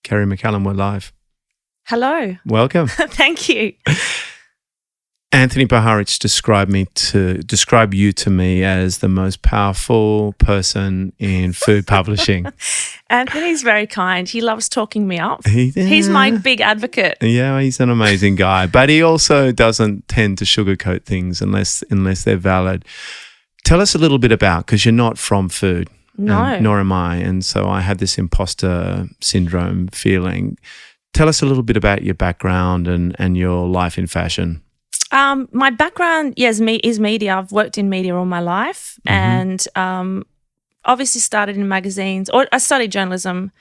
Kerrie McCallum, we're live. Hello. Welcome. Thank you. Anthony Baharich describe you to me as the most powerful person in food publishing. Anthony's very kind. He loves talking me up. He's my big advocate. Yeah, he's an amazing guy. But he also doesn't tend to sugarcoat things unless they're valid. Tell us a little bit about, because you're not from food. No. Nor am I. And so I had this imposter syndrome feeling. Tell us a little bit about your background and your life in fashion. My background, is media. I've worked in media all my life, and obviously started in magazines. Or I studied journalism,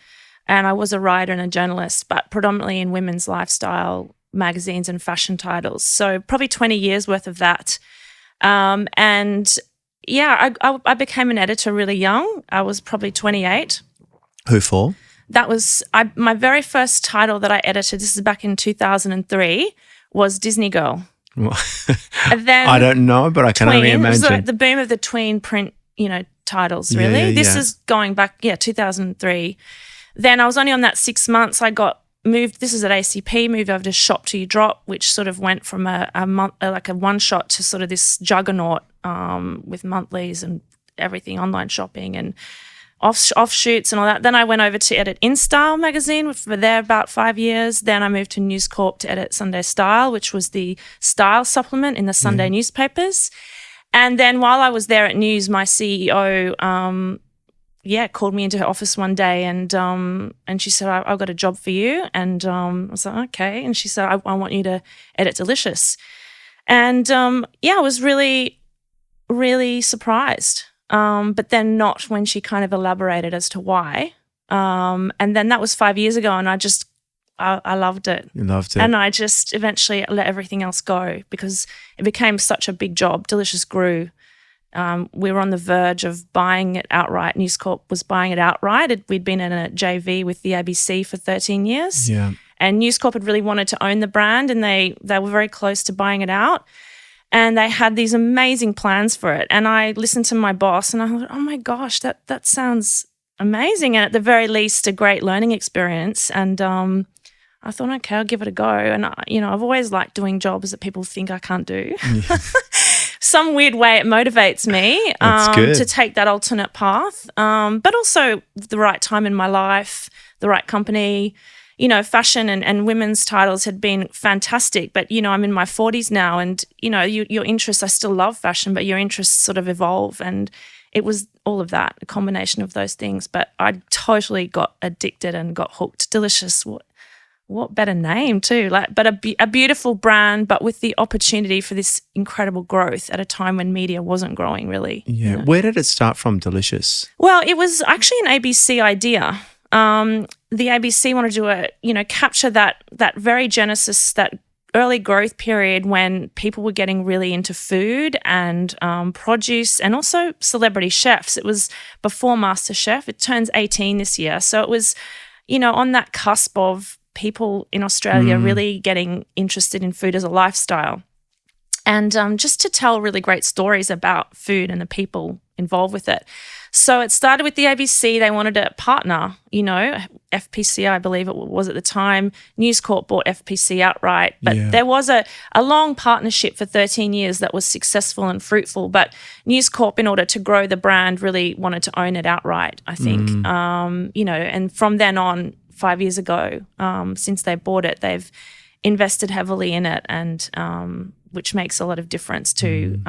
and I was a writer and a journalist, but predominantly in women's lifestyle magazines and fashion titles. So probably 20 years worth of that. I became an editor really young. I was probably 28. Who for? That was my very first title that I edited. This is back in 2003. Was Disney Girl. Then I don't know, but I can only imagine. It was the boom of the tween print, titles, really. This is going back, 2003. Then I was only on that 6 months. I got moved, this is at ACP, moved over to Shop Till You Drop, which sort of went from a one shot to sort of this juggernaut with monthlies and everything, online shopping and offshoots and all that. Then I went over to edit InStyle magazine for there about 5 years. Then I moved to News Corp to edit Sunday Style, which was the style supplement in the Sunday newspapers. And then while I was there at News, my CEO, called me into her office one day and she said, I've got a job for you. And I was like, okay. And she said, I want you to edit Delicious. And I was really, really surprised. But then not when she kind of elaborated as to why. And then that was 5 years ago, and I loved it. You loved it. And I just eventually let everything else go because it became such a big job. Delicious grew. We were on the verge of buying it outright. News Corp was buying it outright. We'd been in a JV with the ABC for 13 years. Yeah. And News Corp had really wanted to own the brand, and they were very close to buying it out. And they had these amazing plans for it. And I listened to my boss and I thought, oh my gosh, that sounds amazing. And at the very least, a great learning experience. And I thought, okay, I'll give it a go. And, I've always liked doing jobs that people think I can't do. Yeah. Some weird way it motivates me to take that alternate path. But also the right time in my life, the right company. Fashion and women's titles had been fantastic, but, I'm in my 40s now and, your interests, I still love fashion, but your interests sort of evolve, and it was all of that, a combination of those things. But I totally got addicted and got hooked. Delicious, what better name too, but a beautiful brand, but with the opportunity for this incredible growth at a time when media wasn't growing really. Yeah. Where did it start from, Delicious? Well, it was actually an ABC idea. The ABC wanted to capture that very genesis, that early growth period when people were getting really into food and produce and also celebrity chefs. It was before MasterChef. It turns 18 this year. So it was, on that cusp of people in Australia really getting interested in food as a lifestyle. And just to tell really great stories about food and the people involved with it. So it started with the ABC. They wanted to partner, FPC, I believe it was at the time. News Corp bought FPC outright. But there was a long partnership for 13 years that was successful and fruitful. But News Corp, in order to grow the brand, really wanted to own it outright, I think. And from then on, 5 years ago, since they bought it, they've invested heavily in it, and which makes a lot of difference to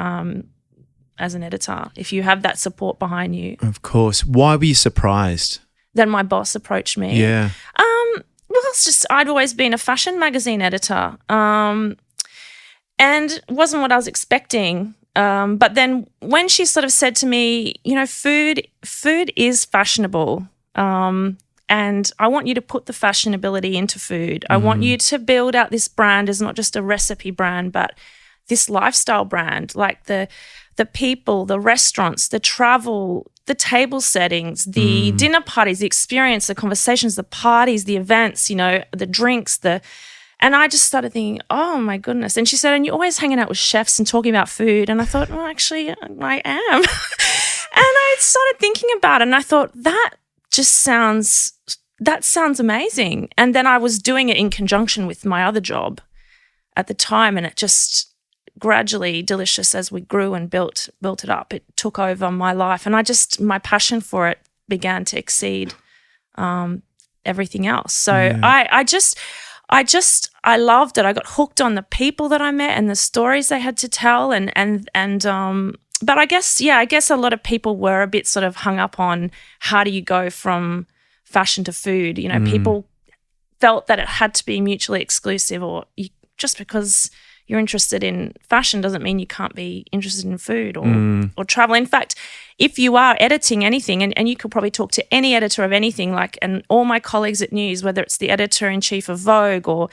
as an editor, if you have that support behind you. Of course. Why were you surprised? Then my boss approached me. Yeah. Well, it's just I'd always been a fashion magazine editor, and it wasn't what I was expecting. But then when she sort of said to me, food is fashionable, and I want you to put the fashionability into food. I want you to build out this brand as not just a recipe brand, but this lifestyle brand, like the people, the restaurants, the travel, the table settings, the dinner parties, the experience, the conversations, the parties, the events, the drinks, and I just started thinking, oh my goodness. And she said, and you're always hanging out with chefs and talking about food. And I thought, well, actually, I am. And I started thinking about it, and I thought, that just sounds that sounds amazing. And then I was doing it in conjunction with my other job at the time, and it just gradually, delicious as we grew and built it up, it took over my life, and my passion for it began to exceed everything else. So I loved it. I got hooked on the people that I met and the stories they had to tell, but I guess a lot of people were a bit sort of hung up on how do you go from fashion to food. You know, people felt that it had to be mutually exclusive, or just because you're interested in fashion doesn't mean you can't be interested in food or travel. In fact, if you are editing anything, and you could probably talk to any editor of anything, and all my colleagues at News, whether it's the editor-in-chief of Vogue or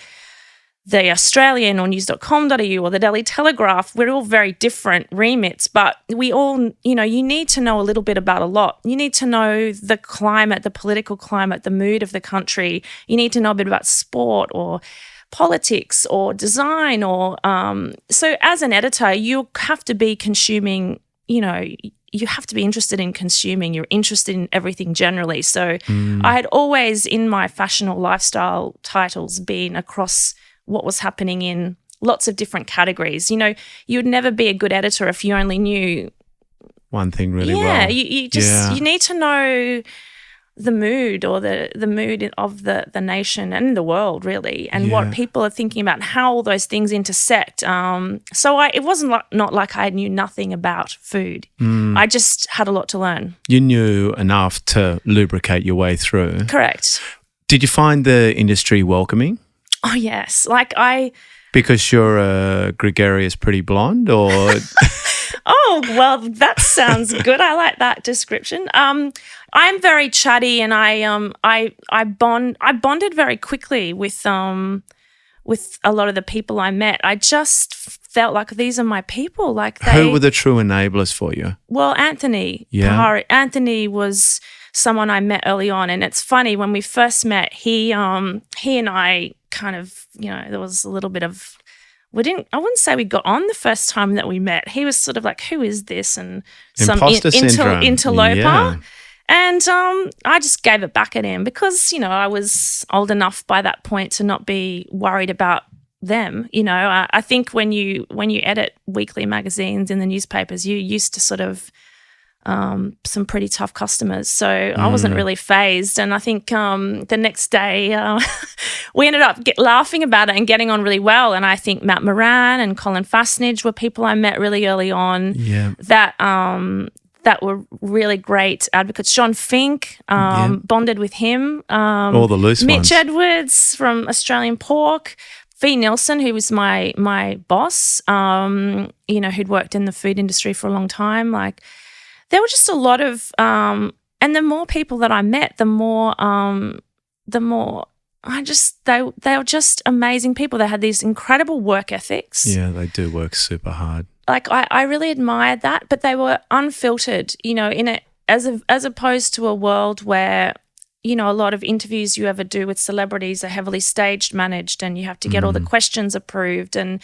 the Australian or news.com.au or the Daily Telegraph, we're all very different remits, but we all, you need to know a little bit about a lot. You need to know the climate, the political climate, the mood of the country. You need to know a bit about sport or politics or design so as an editor, you have to be consuming, you have to be interested in consuming. You're interested in everything generally. So I had always in my fashion or lifestyle titles been across what was happening in lots of different categories. You would never be a good editor if you only knew one thing really well. Yeah, you need to know the mood or the mood of the nation and the world really, and what people are thinking about, and how all those things intersect. So it wasn't not like I knew nothing about food. I just had a lot to learn. You knew enough to lubricate your way through. Correct. Did you find the industry welcoming? Oh, yes. Because you're a gregarious pretty blonde, or? Oh, well, that sounds good. I like that description. I'm very chatty, and I bonded very quickly with a lot of the people I met. I just felt like these are my people. Who were the true enablers for you? Well, Anthony. Yeah. Anthony was someone I met early on, and it's funny, when we first met, he and I kind of, there was a little bit of, I wouldn't say we got on the first time that we met. He was sort of like, who is this? And some interloper. Yeah. And I just gave it back at him because, I was old enough by that point to not be worried about them. I think when you edit weekly magazines in the newspapers, you're used to sort of some pretty tough customers. So I wasn't really fazed. And I think the next day we ended up laughing about it and getting on really well. And I think Matt Moran and Colin Fassnage were people I met really early on that were really great advocates. John Fink, bonded with him. All the loose Mitch ones. Edwards from Australian Pork. Fee Nielsen, who was my boss, who'd worked in the food industry for a long time. There were just a lot of, and the more people that I met, the more they were just amazing people. They had these incredible work ethics. Yeah, they do work super hard. I really admired that, but they were unfiltered, as opposed to a world where, a lot of interviews you ever do with celebrities are heavily staged managed, and you have to get all the questions approved, and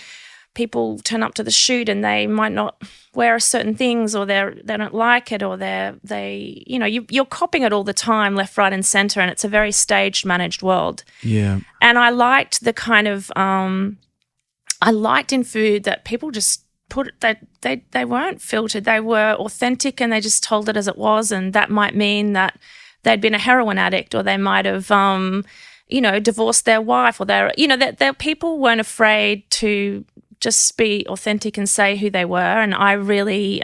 people turn up to the shoot and they might not wear certain things, or they don't like it, or you're copying it all the time, left, right, and center, and it's a very staged, managed world. Yeah. And I liked the kind of I liked in food that people just they weren't filtered, they were authentic, and they just told it as it was, and that might mean that they'd been a heroin addict, or they might have divorced their wife, or their people weren't afraid to just be authentic and say who they were. And I really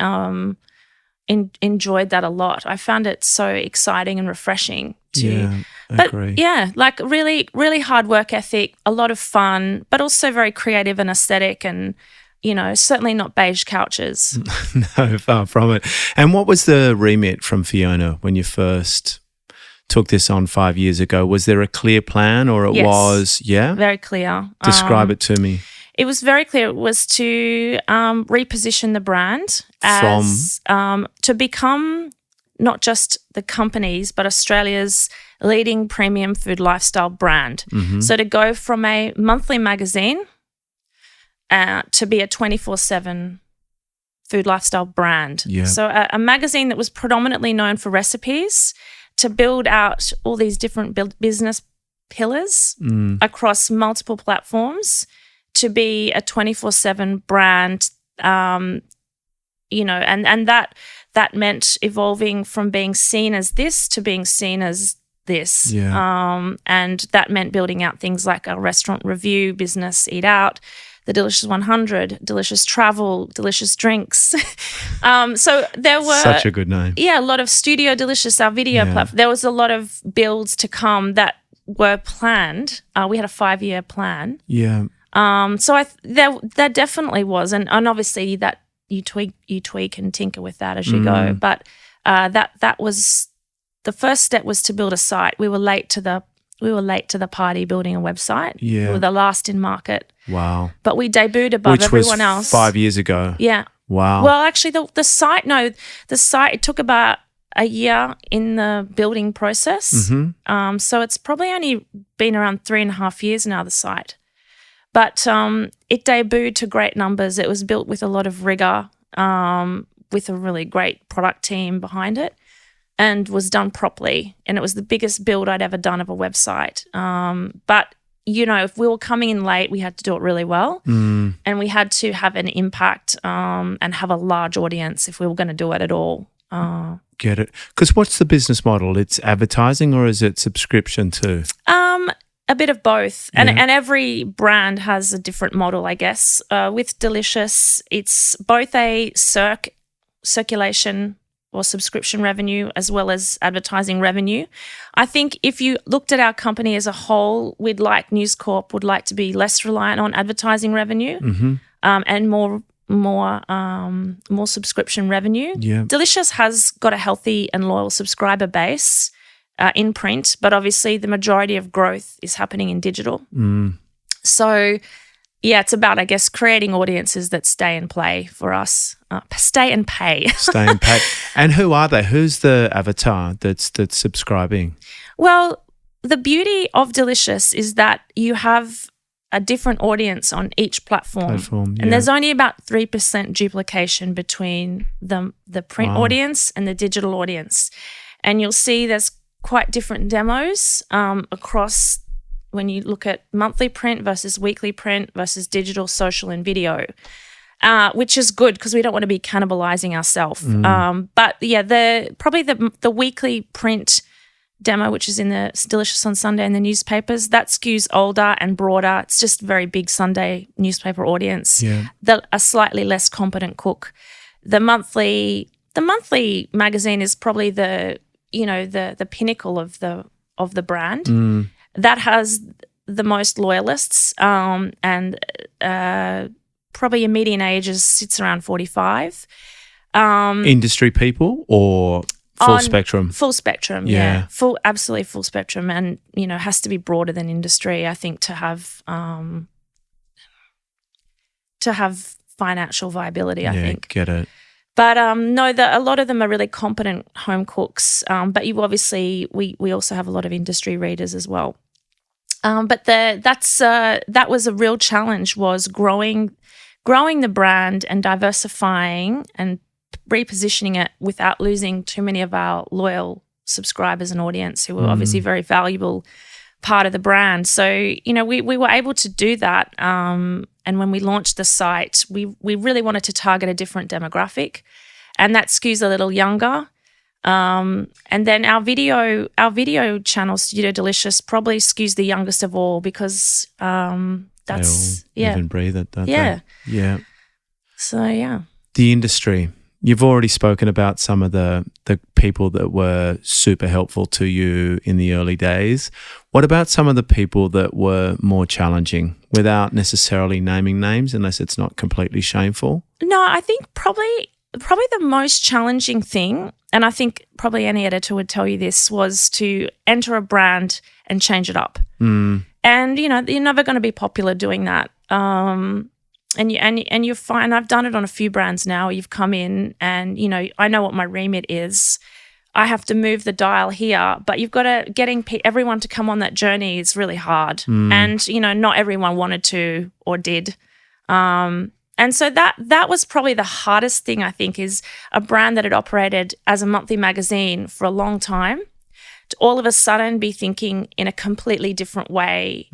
enjoyed that a lot. I found it so exciting and refreshing agree. Really, really hard work ethic, a lot of fun, but also very creative and aesthetic, and certainly not beige couches. No, far from it. And what was the remit from Fiona when you first took this on 5 years ago? Was there a clear plan, or Yes. was, Very clear. Describe it to me. It was very clear. It was to reposition the brand as to become not just the company's, but Australia's leading premium food lifestyle brand. Mm-hmm. So to go from a monthly magazine to be a 24/7 food lifestyle brand. Yeah. So a magazine that was predominantly known for recipes, to build out all these different business pillars across multiple platforms to be a 24/7 brand, you know, and that meant evolving from being seen as this to being seen as this. Yeah. And that meant building out things like a restaurant review business, Eat Out, the Delicious 100, Delicious Travel, Delicious Drinks. So there were Such a good name. Yeah, a lot of Studio Delicious, our video platform. There was a lot of builds to come that were planned. We had a 5-year plan. Yeah. So there definitely was, and obviously that you tweak and tinker with that as you go. But that was the first step, was to build a site. We were late to the party building a website. Yeah. We were the last in market. Wow. But we debuted above everyone else. 5 years ago. Yeah. Wow. Well, actually, the site it took about a year in the building process. So it's probably only been around 3.5 years now, the site. But it debuted to great numbers. It was built with a lot of rigor, with a really great product team behind it, and was done properly. And it was the biggest build I'd ever done of a website. But, you know, if we were coming in late, we had to do it really well. And we had to have an impact and have a large audience if we were going to do it at all. Get it. Because what's the business model? It's advertising, or is it subscription too? A bit of both. And every brand has a different model, I guess. With Delicious, it's both a circulation or subscription revenue as well as advertising revenue. I think if you looked at our company as a whole, News Corp would like to be less reliant on advertising revenue and more subscription revenue. Yeah. Delicious has got a healthy and loyal subscriber base in print, but obviously the majority of growth is happening in digital. So, yeah, it's about, I guess, creating audiences that stay and play for us. Stay and pay. Stay and pay. And who are they? Who's the avatar that's subscribing? Well, the beauty of Delicious is that you have a different audience on each platform. And there's only about 3% duplication between the print audience and the digital audience. And you'll see there's quite different demos across when you look at monthly print versus weekly print versus digital, social, and video, which is good because we don't want to be cannibalizing ourselves. But yeah, the weekly print demo, which is in the Delicious on Sunday in the newspapers, that skews older and broader. It's just a very big Sunday newspaper audience. Yeah. A slightly less competent cook. The monthly magazine is probably the pinnacle of the brand. That has the most loyalists, and probably a median age sits around 45. Industry people or full spectrum? Full spectrum, yeah. Absolutely full spectrum, and, you know, has to be broader than industry, I think, to have financial viability, I think. Get it. But no, a lot of them are really competent home cooks. But we also have a lot of industry readers as well. But that was a real challenge, was growing the brand and diversifying and repositioning it without losing too many of our loyal subscribers and audience who were obviously very valuable part of the brand. So, you know, we were able to do that. And when we launched the site, we really wanted to target a different demographic, and that skews a little younger. And then our video channel, Studio Delicious, probably skews the youngest of all because that's they all live and breathe it, don't they? Yeah. So yeah. The industry. You've already spoken about some of the people that were super helpful to you in the early days. What about some of the people that were more challenging, without necessarily naming names, unless it's not completely shameful? No, I think probably the most challenging thing, and I think probably any editor would tell you this, was to enter a brand and change it up. And, you know, you're never going to be popular doing that. And you're fine. I've done it on a few brands now. You've come in and, you know, I know what my remit is. I have to move the dial here, but you've got to getting everyone to come on that journey is really hard. And, you know, not everyone wanted to or did. And so that was probably the hardest thing, I think, is a brand that had operated as a monthly magazine for a long time all of a sudden be thinking in a completely different way.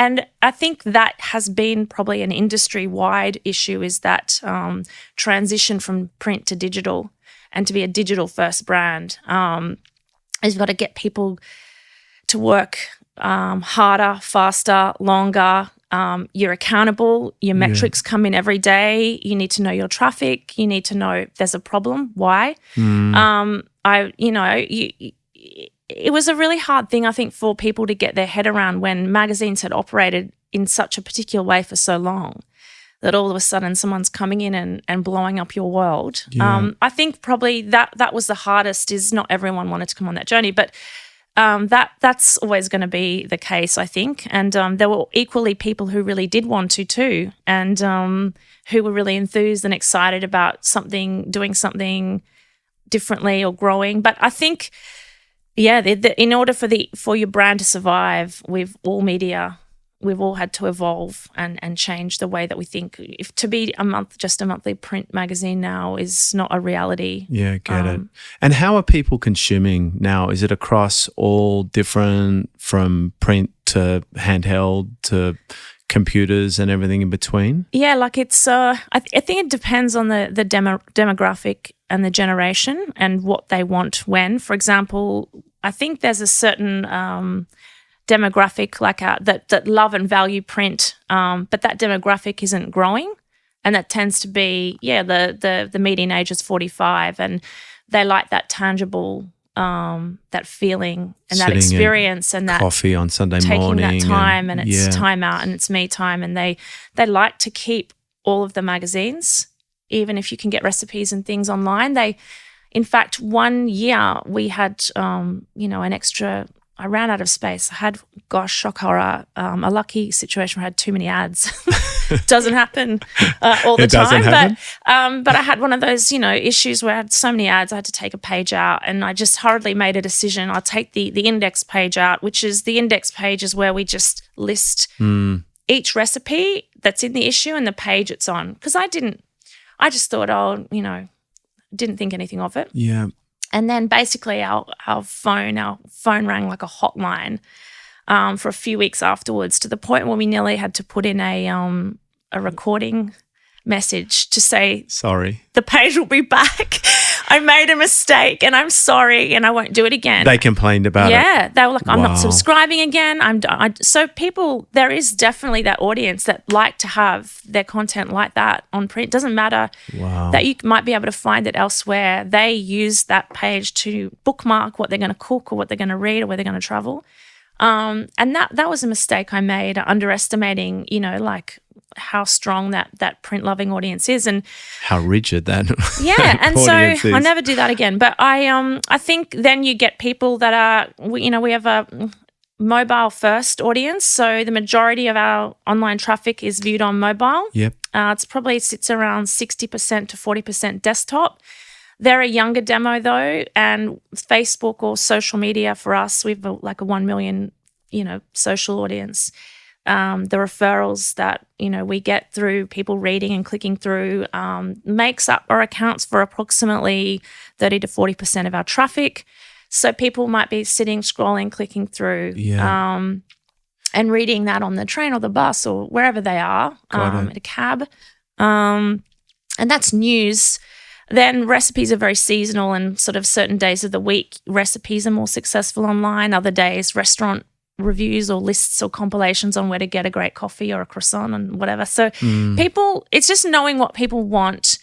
And I think that has been probably an industry-wide issue, is that transition from print to digital, and to be a digital-first brand. Is you've got to get people to work harder, faster, longer. You're accountable. Your metrics come in every day. You need to know your traffic. You need to know if there's a problem, why. It was a really hard thing, I think, for people to get their head around when magazines had operated in such a particular way for so long, that all of a sudden someone's coming in and blowing up your world. Yeah. I think probably that was the hardest, is not everyone wanted to come on that journey, but that's always going to be the case, I think. And there were equally people who really did want to too, and who were really enthused and excited about doing something differently or growing. But I think, in order for your brand to survive, we've all had to evolve and change the way that we think. If to be just a monthly print magazine now is not a reality. Yeah, get it. And how are people consuming now? Is it across all different, from print to handheld to computers and everything in between? Yeah, like it's. I think it depends on the demographic and the generation and what they want when. For example, I think there's a certain demographic that love and value print, but that demographic isn't growing, and that tends to be the median age is 45, and they like that tangible, that feeling and Sitting that experience and that coffee on Sunday taking morning, that time and it's time out and it's me time, and they like to keep all of the magazines, even if you can get recipes and things online. In fact, one year we had, an extra. I ran out of space. I had, shock horror, a lucky situation where I had too many ads. Doesn't happen all the time. But I had one of those, issues where I had so many ads, I had to take a page out, and I just hurriedly made a decision. I'll take the index page out, which is the index page is where we just list each recipe that's in the issue and the page it's on. Because I just thought, didn't think anything of it. Yeah. And then basically our phone rang like a hotline for a few weeks afterwards, to the point where we nearly had to put in a recording message to say, sorry, the page will be back. I made a mistake and I'm sorry and I won't do it again. They complained about it. Yeah, they were like, I'm not subscribing again. So people, there is definitely that audience that like to have their content like that on print. It doesn't matter that you might be able to find it elsewhere. They use that page to bookmark what they're going to cook or what they're going to read or where they're going to travel. And that was a mistake I made, underestimating, how strong that print loving audience is, and how rigid that and so I never do that again. But I think then you get people that are, we have a mobile first audience, so the majority of our online traffic is viewed on mobile. It's probably sits around 60% to 40% desktop. They're a younger demo though, and Facebook or social media for us, we've like a 1 million social audience. The referrals that, we get through people reading and clicking through makes up or accounts for approximately 30 to 40% of our traffic. So people might be sitting, scrolling, clicking through and reading that on the train or the bus or wherever they are, at a cab. And that's news. Then recipes are very seasonal, and sort of certain days of the week, recipes are more successful online. Other days, restaurant reviews or lists or compilations on where to get a great coffee or a croissant and whatever. So people, it's just knowing what people want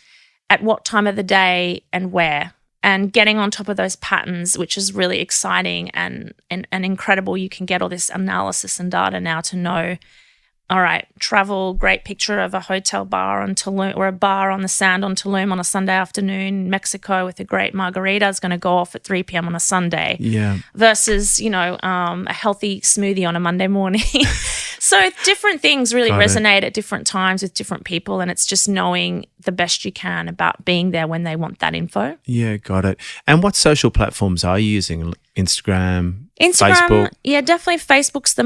at what time of the day and where, and getting on top of those patterns, which is really exciting and incredible. You can get all this analysis and data now to know, all right, travel, great picture of a hotel bar on Tulum or a bar on the sand on Tulum on a Sunday afternoon. Mexico with a great margarita is going to go off at 3 p.m. on a Sunday. Yeah. Versus, a healthy smoothie on a Monday morning. So different things really resonate at different times with different people, and it's just knowing the best you can about being there when they want that info. Yeah, got it. And what social platforms are you using? Instagram, Facebook? Yeah, definitely Facebook's the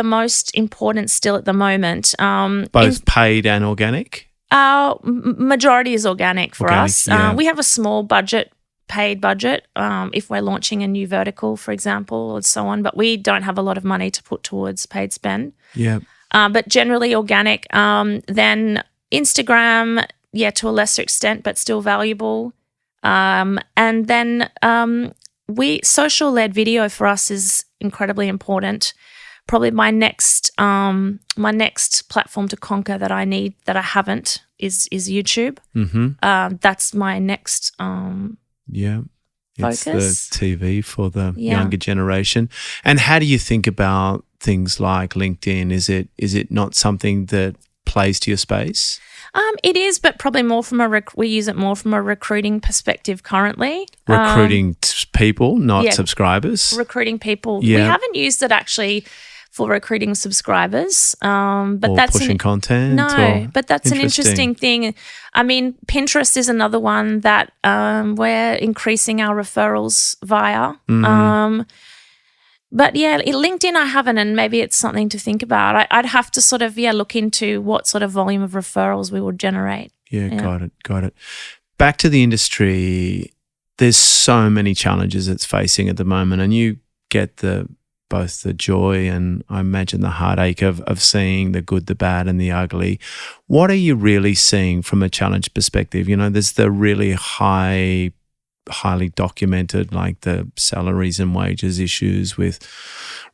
most important still at the moment. Both paid and organic? Majority is organic for us. Yeah. We have a small budget paid budget if we're launching a new vertical, for example, or so on. But we don't have a lot of money to put towards paid spend. Yeah. But generally organic. Then Instagram, to a lesser extent, but still valuable. And then social-led video for us is incredibly important. Probably my next platform to conquer that I haven't is YouTube. Mm-hmm. That's my next It's focus. the TV for the younger generation. And how do you think about things like LinkedIn? Is it not something that plays to your space? It is, but probably more from we use it more from a recruiting perspective currently. Recruiting people, not subscribers. Recruiting people. Yeah. We haven't used it actually for recruiting subscribers. But or that's pushing content. But that's an interesting thing. I mean, Pinterest is another one that we're increasing our referrals via. But LinkedIn I haven't, and maybe it's something to think about. I'd have to sort of look into what sort of volume of referrals we would generate. Got it. Back to the industry, there's so many challenges it's facing at the moment, and you get both the joy and I imagine the heartache of seeing the good, the bad and the ugly. What are you really seeing from a challenge perspective? There's the really highly documented, like the salaries and wages issues with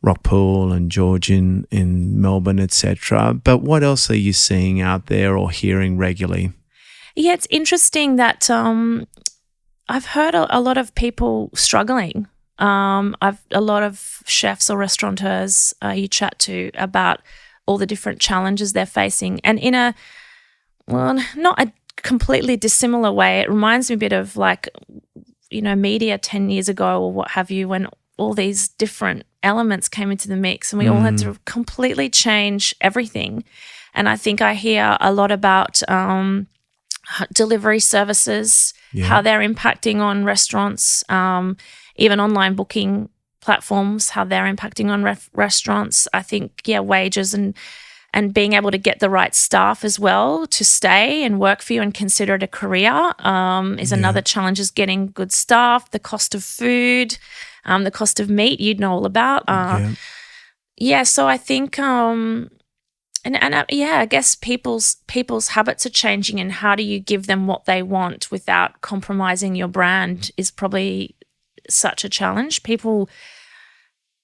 Rockpool and George in Melbourne, etc. But what else are you seeing out there or hearing regularly? Yeah, it's interesting that I've heard a lot of people struggling. A lot of chefs or restaurateurs you chat to about all the different challenges they're facing, and in not a completely dissimilar way. It reminds me a bit of media 10 years ago or what have you, when all these different elements came into the mix and we all had to completely change everything. And I think I hear a lot about delivery services, how they're impacting on restaurants, even online booking platforms, how they're impacting on restaurants. I think, wages and being able to get the right staff as well to stay and work for you and consider it a career is another challenge, is getting good staff, the cost of food, the cost of meat you'd know all about. So I think I guess people's habits are changing, and how do you give them what they want without compromising your brand is probably such a challenge.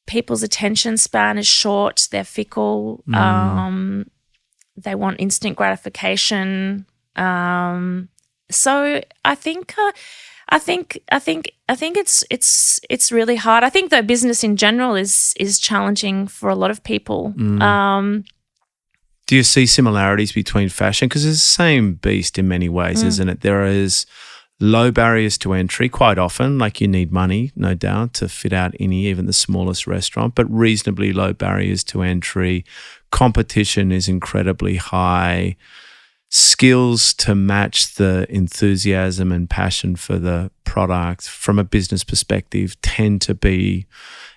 People's attention span is short. They're fickle. They want instant gratification. So I think it's really hard. I think the business in general is challenging for a lot of people. Do you see similarities between fashion? Because it's the same beast in many ways, isn't it? There is low barriers to entry quite often, like you need money, no doubt, to fit out even the smallest restaurant, but reasonably low barriers to entry. Competition is incredibly high. Skills to match the enthusiasm and passion for the product from a business perspective tend to be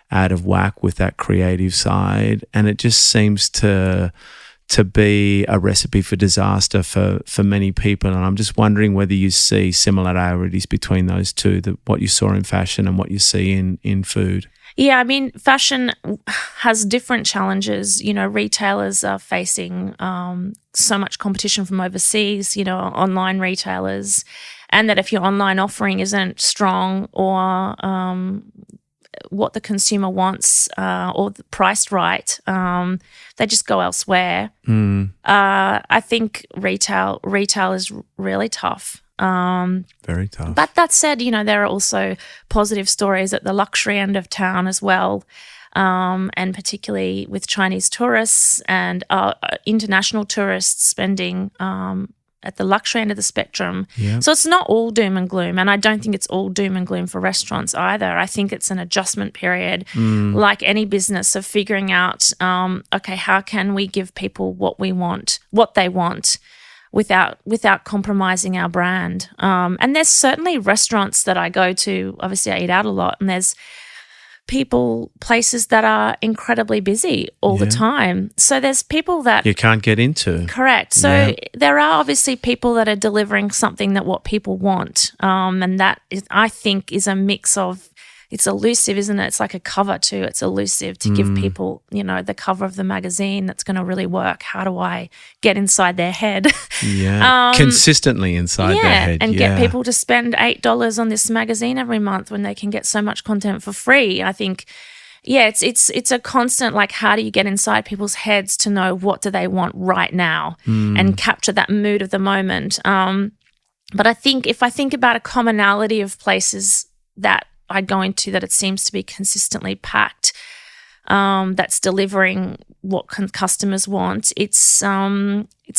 out of whack with that creative side. And it just seems to be a recipe for disaster for many people. And I'm just wondering whether you see similarities between those two, what you saw in fashion and what you see in food. Yeah, I mean, fashion has different challenges. Retailers are facing so much competition from overseas, online retailers, and that if your online offering isn't strong or what the consumer wants or priced right, they just go elsewhere. I think retail is really tough. Very tough. But that said, there are also positive stories at the luxury end of town as well, and particularly with Chinese tourists and international tourists spending at the luxury end of the spectrum. Yeah. So it's not all doom and gloom, and I don't think it's all doom and gloom for restaurants either. I think it's an adjustment period, like any business, of figuring out, how can we give people what they want, without compromising our brand. And there's certainly restaurants that I go to. Obviously, I eat out a lot, and there's places that are incredibly busy all the time. So there's people that you can't get into. Correct. So there are obviously people that are delivering something that what people want, and that is, I think, is a mix of. It's elusive, isn't it? It's like a cover too. It's elusive to give people, the cover of the magazine that's going to really work. How do I get inside their head? Yeah, consistently inside their head. And get people to spend $8 on this magazine every month when they can get so much content for free. I think, it's a constant, like, how do you get inside people's heads to know what do they want right now and capture that mood of the moment. But I think if I think about a commonality of places that I go into that it seems to be consistently packed, that's delivering what customers want. It's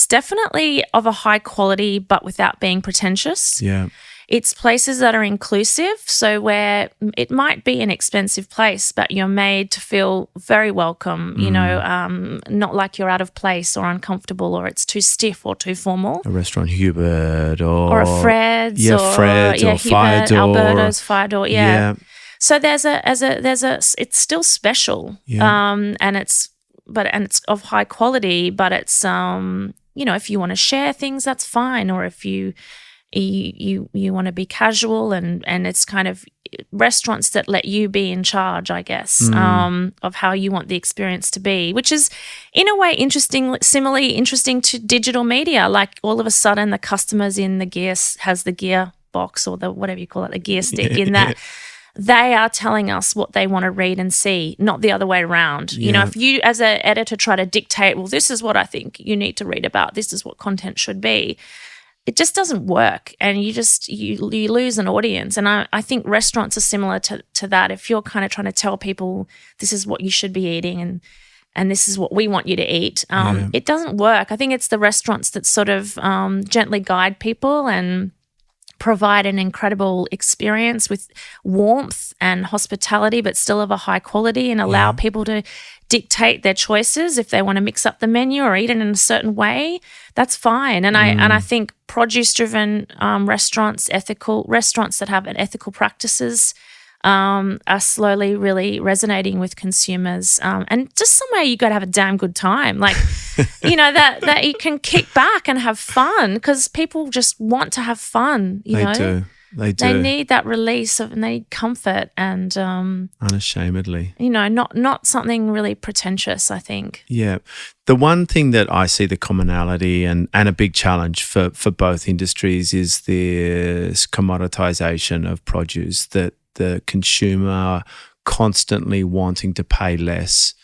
definitely of a high quality but without being pretentious. Yeah. It's places that are inclusive, so where it might be an expensive place, but you're made to feel very welcome, not like you're out of place or uncomfortable or it's too stiff or too formal. A restaurant Hubert or a Fred's or Hubert, Fire Door. Alberto's Fire Door, So there's a it's still special, and it's of high quality, but it's if you want to share things, that's fine, or if you want to be casual and it's kind of restaurants that let you be in charge, I guess, of how you want the experience to be, which is in a way similarly interesting to digital media. Like all of a sudden the customers in the gear has the gear box or the whatever you call it, the gear stick in that. They are telling us what they want to read and see, not the other way around. Yeah. If you as an editor try to dictate, well, this is what I think you need to read about, this is what content should be, it just doesn't work, and you lose an audience. And I think restaurants are similar to that. If you're kind of trying to tell people this is what you should be eating and this is what we want you to eat, it doesn't work. I think it's the restaurants that sort of gently guide people and provide an incredible experience with warmth and hospitality, but still of a high quality, and allow people to dictate their choices. If they want to mix up the menu or eat it in a certain way, that's fine. And I think produce-driven restaurants, ethical restaurants that have ethical practices are slowly really resonating with consumers. And just somewhere you got to have a damn good time. Like, that you can kick back and have fun, because people just want to have fun, They do. They need that release and they need comfort and unashamedly. Not something really pretentious, I think. Yeah. The one thing that I see the commonality and a big challenge for both industries is this commoditization of produce, that the consumer constantly wanting to pay less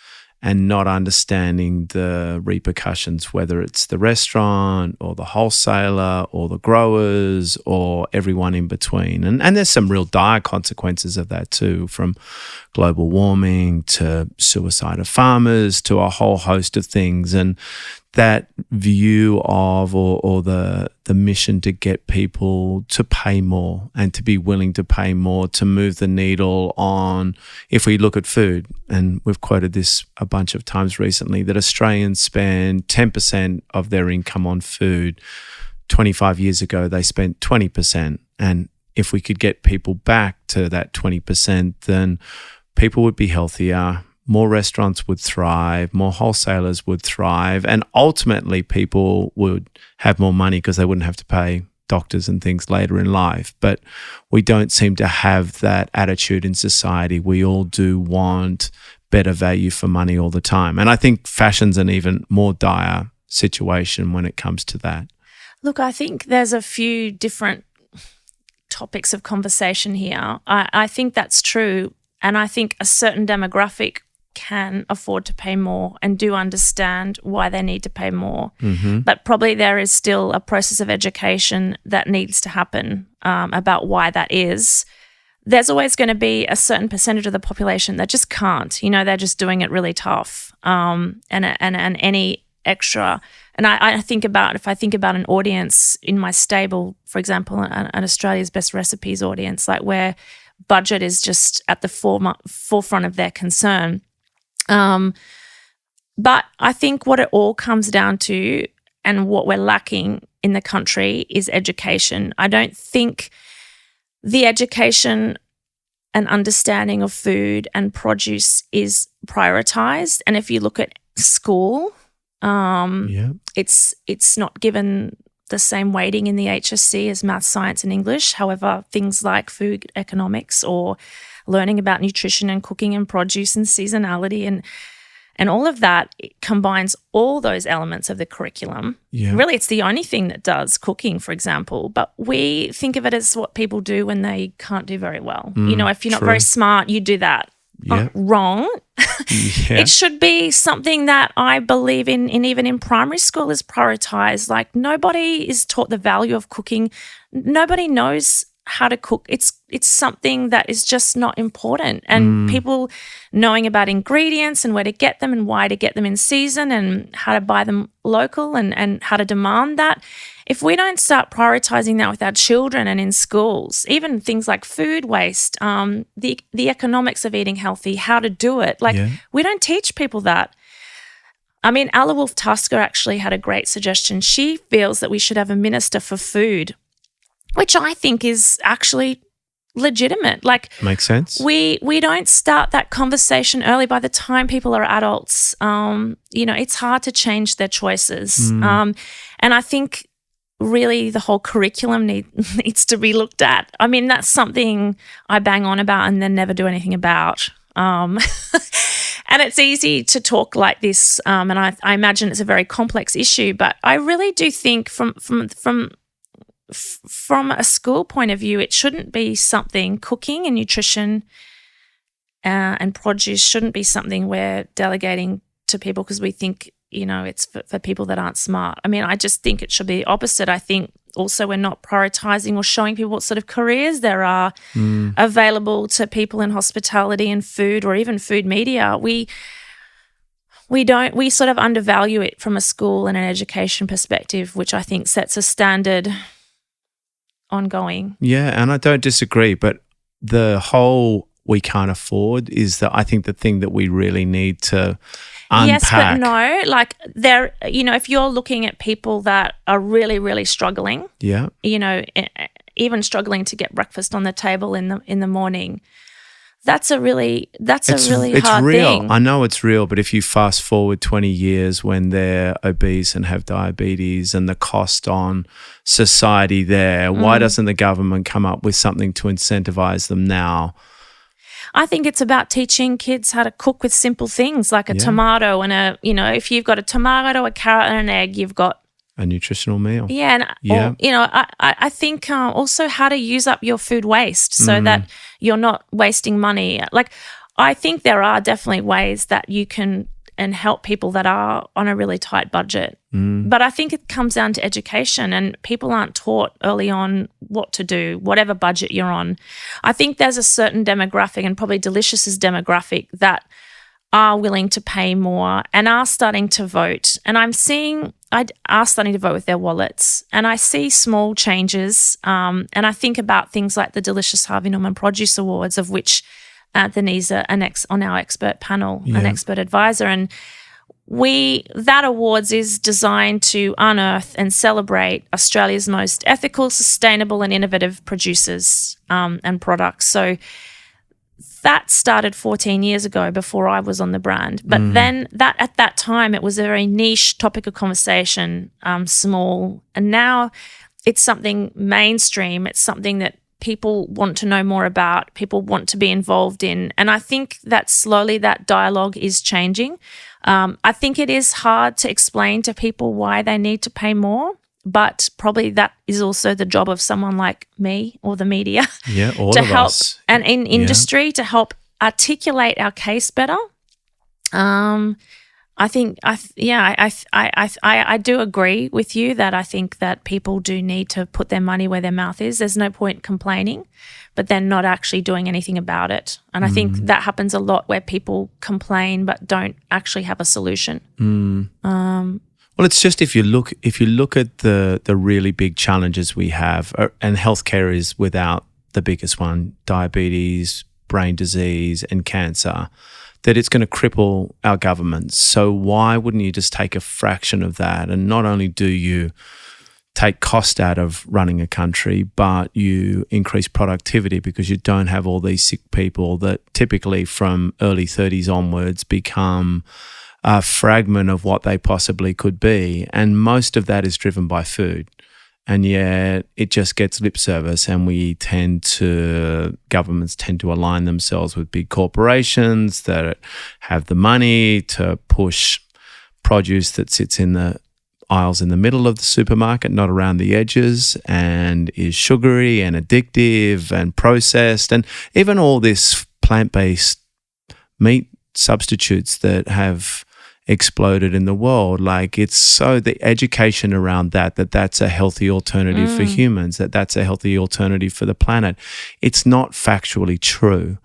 and not understanding the repercussions, whether it's the restaurant or the wholesaler or the growers or everyone in between. And there's some real dire consequences of that too, from global warming to suicide of farmers to a whole host of things. And that view of or the mission to get people to pay more and to be willing to pay more to move the needle on, if we look at food, and we've quoted this a bunch of times recently, that Australians spend 10% of their income on food. 25 years ago, they spent 20%. And if we could get people back to that 20%, then people would be healthier, more restaurants would thrive, more wholesalers would thrive, and ultimately people would have more money because they wouldn't have to pay doctors and things later in life. But we don't seem to have that attitude in society. We all do want better value for money all the time. And I think fashion's an even more dire situation when it comes to that. Look, I think there's a few different topics of conversation here. I think that's true. And I think a certain demographic can afford to pay more and do understand why they need to pay more. Mm-hmm. But probably there is still a process of education that needs to happen about why that is. There's always going to be a certain percentage of the population that just can't. They're just doing it really tough. And any extra. And I think about, if I think about an audience in my stable, for example, an Australia's Best Recipes audience, like where budget is just at the forefront of their concern. But I think what it all comes down to, and what we're lacking in the country, is education. I don't think the education an understanding of food and produce is prioritized. And if you look at school, it's not given the same weighting in the HSC as math, science and English. However, things like food economics or learning about nutrition and cooking and produce and seasonality and all of that, it combines all those elements of the curriculum. Yeah. Really, it's the only thing that does cooking, for example. But we think of it as what people do when they can't do very well. If you're not very smart, you do that. Yeah. Wrong. Yeah. It should be something that I believe in even in primary school is prioritized. Like, nobody is taught the value of cooking. Nobody knows how to cook. It's something that is just not important. And people knowing about ingredients and where to get them and why to get them in season and how to buy them local and how to demand that. If we don't start prioritizing that with our children and in schools, even things like food waste, the economics of eating healthy, how to do it, we don't teach people that. I mean, Alla Wolf Tusker actually had a great suggestion. She feels that we should have a minister for food, which I think is actually legitimate. Makes sense. We don't start that conversation early. By the time people are adults, it's hard to change their choices. And I think really the whole curriculum needs to be looked at. I mean, that's something I bang on about and then never do anything about. And it's easy to talk like this, and I imagine it's a very complex issue, but I really do think from a school point of view, it shouldn't be something, cooking and nutrition and produce shouldn't be something we're delegating to people because we think, it's for people that aren't smart. I mean, I just think it should be the opposite. I think also we're not prioritizing or showing people what sort of careers there are available to people in hospitality and food or even food media. We sort of undervalue it from a school and an education perspective, which I think sets a standard ongoing. Yeah, and I don't disagree, but the whole we can't afford is I think the thing that we really need to unpack. Yes, but no, if you're looking at people that are really, really struggling, even struggling to get breakfast on the table in the morning, that's a really hard real. thing. I know it's real, but if you fast forward 20 years when they're obese and have diabetes and the cost on society there, why doesn't the government come up with something to incentivize them now? I think it's about teaching kids how to cook with simple things like a tomato and if you've got a tomato, a carrot and an egg, you've got a nutritional meal. Yeah. I think also how to use up your food waste so that you're not wasting money. I think there are definitely ways that you can and help people that are on a really tight budget. But I think it comes down to education, and people aren't taught early on what to do, whatever budget you're on. I think there's a certain demographic, and probably Delicious's demographic, that are willing to pay more and are starting to vote. And are starting to vote with their wallets. And I see small changes. And I think about things like the Delicious Harvey Norman Produce Awards, of which Anthony's on our expert panel, an expert advisor. And that awards is designed to unearth and celebrate Australia's most ethical, sustainable and innovative producers and products. So that started 14 years ago before I was on the brand. But then at that time, it was a very niche topic of conversation, small. And now it's something mainstream. It's something that people want to know more about, people want to be involved in. And I think that slowly that dialogue is changing. I think it is hard to explain to people why they need to pay more, but probably that is also the job of someone like me or the media to help us. And in industry to help articulate our case better. I think I do agree with you that I think that people do need to put their money where their mouth is. There's no point complaining, but then not actually doing anything about it. And I think that happens a lot where people complain but don't actually have a solution. Well, it's just if you look at the really big challenges we have, and healthcare is without the biggest one, diabetes, brain disease and cancer, that it's going to cripple our governments. So why wouldn't you just take a fraction of that? And not only do you take cost out of running a country, but you increase productivity because you don't have all these sick people that typically from early 30s onwards become a fragment of what they possibly could be. And most of that is driven by food. And yet it just gets lip service, and governments tend to align themselves with big corporations that have the money to push produce that sits in the aisles in the middle of the supermarket, not around the edges, and is sugary and addictive and processed, and even all this plant-based meat substitutes that have exploded in the world. Like, it's so the education around that's a healthy alternative for humans, that's a healthy alternative for the planet. It's not factually true.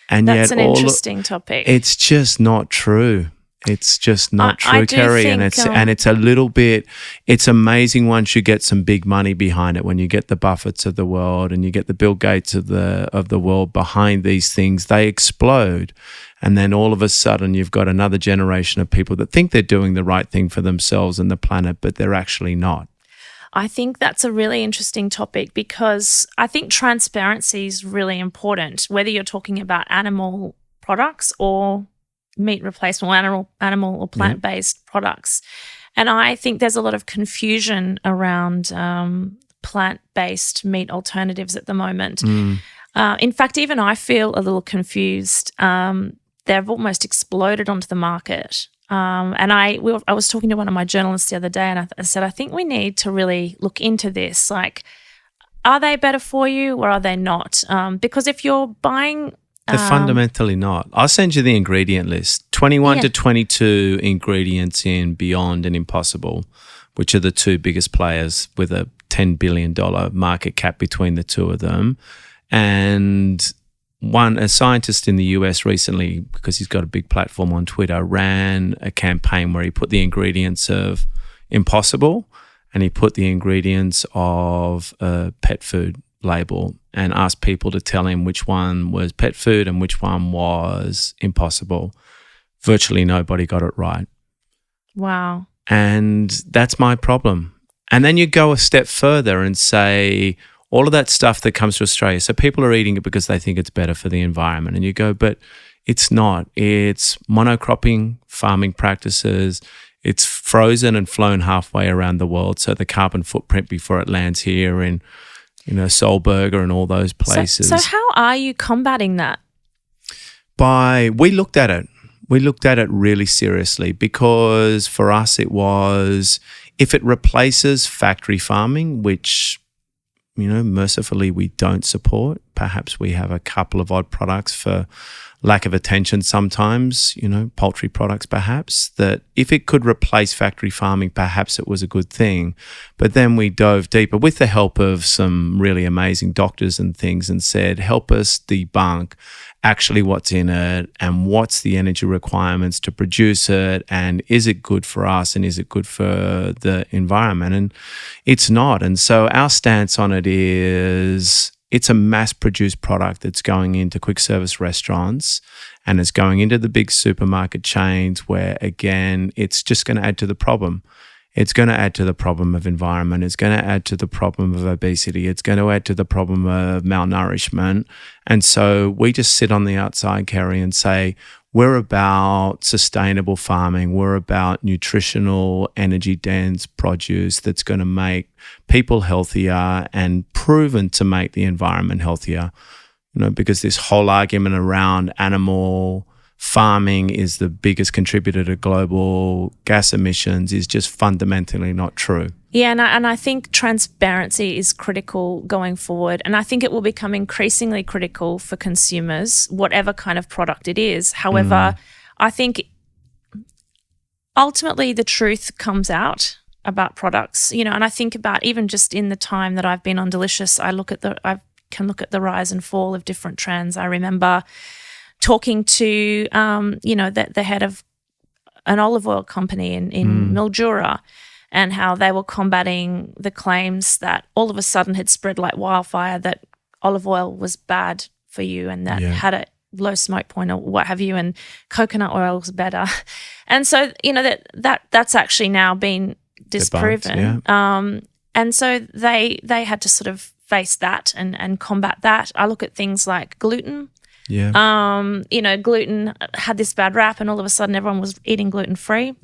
And that's yet an interesting topic. It's just not true. It's just not true, Kerrie. And it's a little bit, it's amazing once you get some big money behind it, when you get the Buffetts of the world and you get the Bill Gates of the world behind these things, they explode. And then all of a sudden you've got another generation of people that think they're doing the right thing for themselves and the planet, but they're actually not. I think that's a really interesting topic, because I think transparency is really important, whether you're talking about animal products or meat replacement, animal or plant-based products. And I think there's a lot of confusion around plant-based meat alternatives at the moment. In fact, even I feel a little confused. They've almost exploded onto the market. And I was talking to one of my journalists the other day, and I said, I think we need to really look into this. Like, are they better for you or are they not? Because if you're buying... They're fundamentally not. I'll send you the ingredient list. 21 to 22 ingredients in Beyond and Impossible, which are the two biggest players with a $10 billion market cap between the two of them. And a scientist in the US recently, because he's got a big platform on Twitter, ran a campaign where he put the ingredients of Impossible and he put the ingredients of a pet food label and asked people to tell him which one was pet food and which one was Impossible. Virtually nobody got it right. Wow. And that's my problem. And then you go a step further and say all of that stuff that comes to Australia, so people are eating it because they think it's better for the environment. And you go, but it's not. It's monocropping farming practices. It's frozen and flown halfway around the world, so the carbon footprint before it lands here in Solberger and all those places. So how are you combating that? We looked at it. We looked at it really seriously, because for us it was, if it replaces factory farming, which, mercifully we don't support. Perhaps we have a couple of odd products for lack of attention sometimes, poultry products perhaps, that if it could replace factory farming, perhaps it was a good thing. But then we dove deeper with the help of some really amazing doctors and things and said, help us debunk actually what's in it and what's the energy requirements to produce it, and is it good for us and is it good for the environment? And it's not. And so our stance on it is, it's a mass-produced product that's going into quick service restaurants and it's going into the big supermarket chains where, again, it's just going to add to the problem. It's going to add to the problem of environment. It's going to add to the problem of obesity. It's going to add to the problem of malnourishment. And so we just sit on the outside, Kerrie, and say, we're about sustainable farming. We're about nutritional, energy-dense produce that's going to make people healthier and proven to make the environment healthier. Because this whole argument around animal farming is the biggest contributor to global gas emissions is just fundamentally not true. Yeah, and I think transparency is critical going forward. And I think it will become increasingly critical for consumers, whatever kind of product it is. However, I think ultimately the truth comes out about products, and I think about even just in the time that I've been on Delicious, I can look at the rise and fall of different trends. I remember talking to, the head of an olive oil company in Mildura, and how they were combating the claims that all of a sudden had spread like wildfire that olive oil was bad for you and that had a low smoke point or what have you, and coconut oil was better. And so, that's actually now been disproven. And so they had to sort of face that and combat that. I look at things like gluten. Yeah. Gluten had this bad rap, and all of a sudden everyone was eating gluten-free.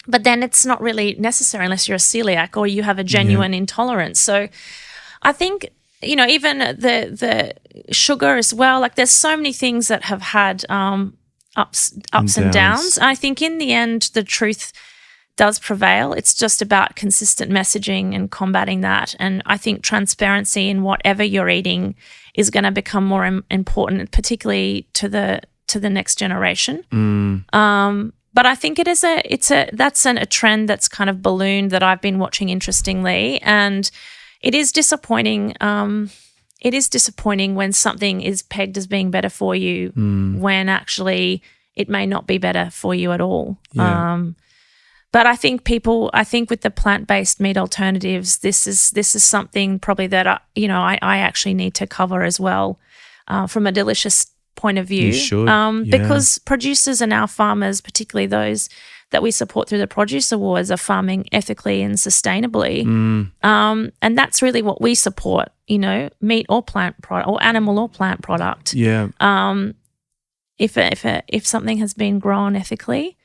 But then it's not really necessary unless you're a celiac or you have a genuine intolerance. So I think, even the sugar as well, like there's so many things that have had ups and downs. I think in the end the truth does prevail. It's just about consistent messaging and combating that. And I think transparency in whatever you're eating is going to become more important, particularly to the next generation. But I think that's a trend that's kind of ballooned that I've been watching, interestingly, and it is disappointing. It is disappointing when something is pegged as being better for you when actually it may not be better for you at all. Yeah. But I think with the plant-based meat alternatives, this is something probably that I actually need to cover as well, from a delicious point of view. You should, because producers and our farmers, particularly those that we support through the Produce Awards, are farming ethically and sustainably. And that's really what we support, meat or plant product or animal or plant product. Yeah. If something has been grown ethically,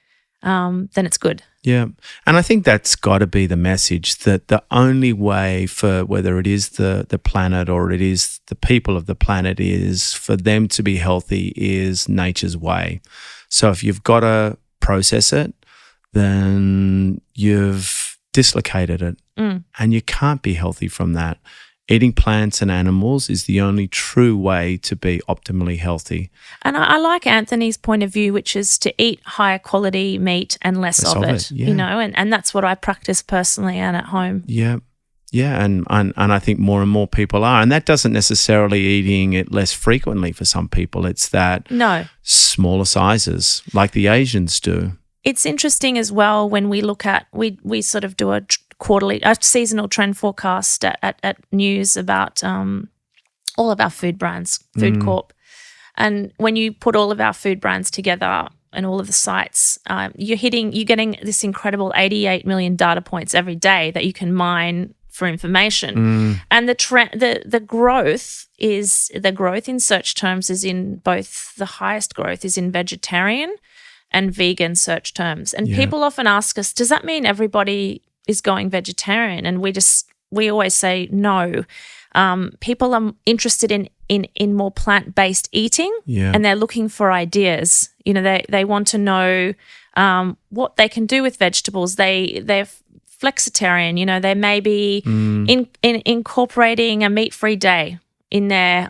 then it's good. Yeah. And I think that's got to be the message, that the only way for whether it is the planet or it is the people of the planet is for them to be healthy is nature's way. So if you've got to process it, then you've dislocated it and you can't be healthy from that. Eating plants and animals is the only true way to be optimally healthy. And I like Anthony's point of view, which is to eat higher quality meat and less of it. And that's what I practice personally and at home. Yeah. Yeah, and I think more and more people are. And that doesn't necessarily eating it less frequently for some people. It's that smaller sizes like the Asians do. It's interesting as well when we look at, we sort of do a seasonal trend forecast at news about all of our food brands, Food Corp. And when you put all of our food brands together and all of the sites, you're getting this incredible 88 million data points every day that you can mine for information. And the growth in search terms is in both, the highest growth is in vegetarian and vegan search terms. And people often ask us, does that mean everybody is going vegetarian? And we always say no. People are interested in more plant-based eating, and they're looking for ideas. They want to know what they can do with vegetables. They're flexitarian. They may be incorporating a meat-free day in their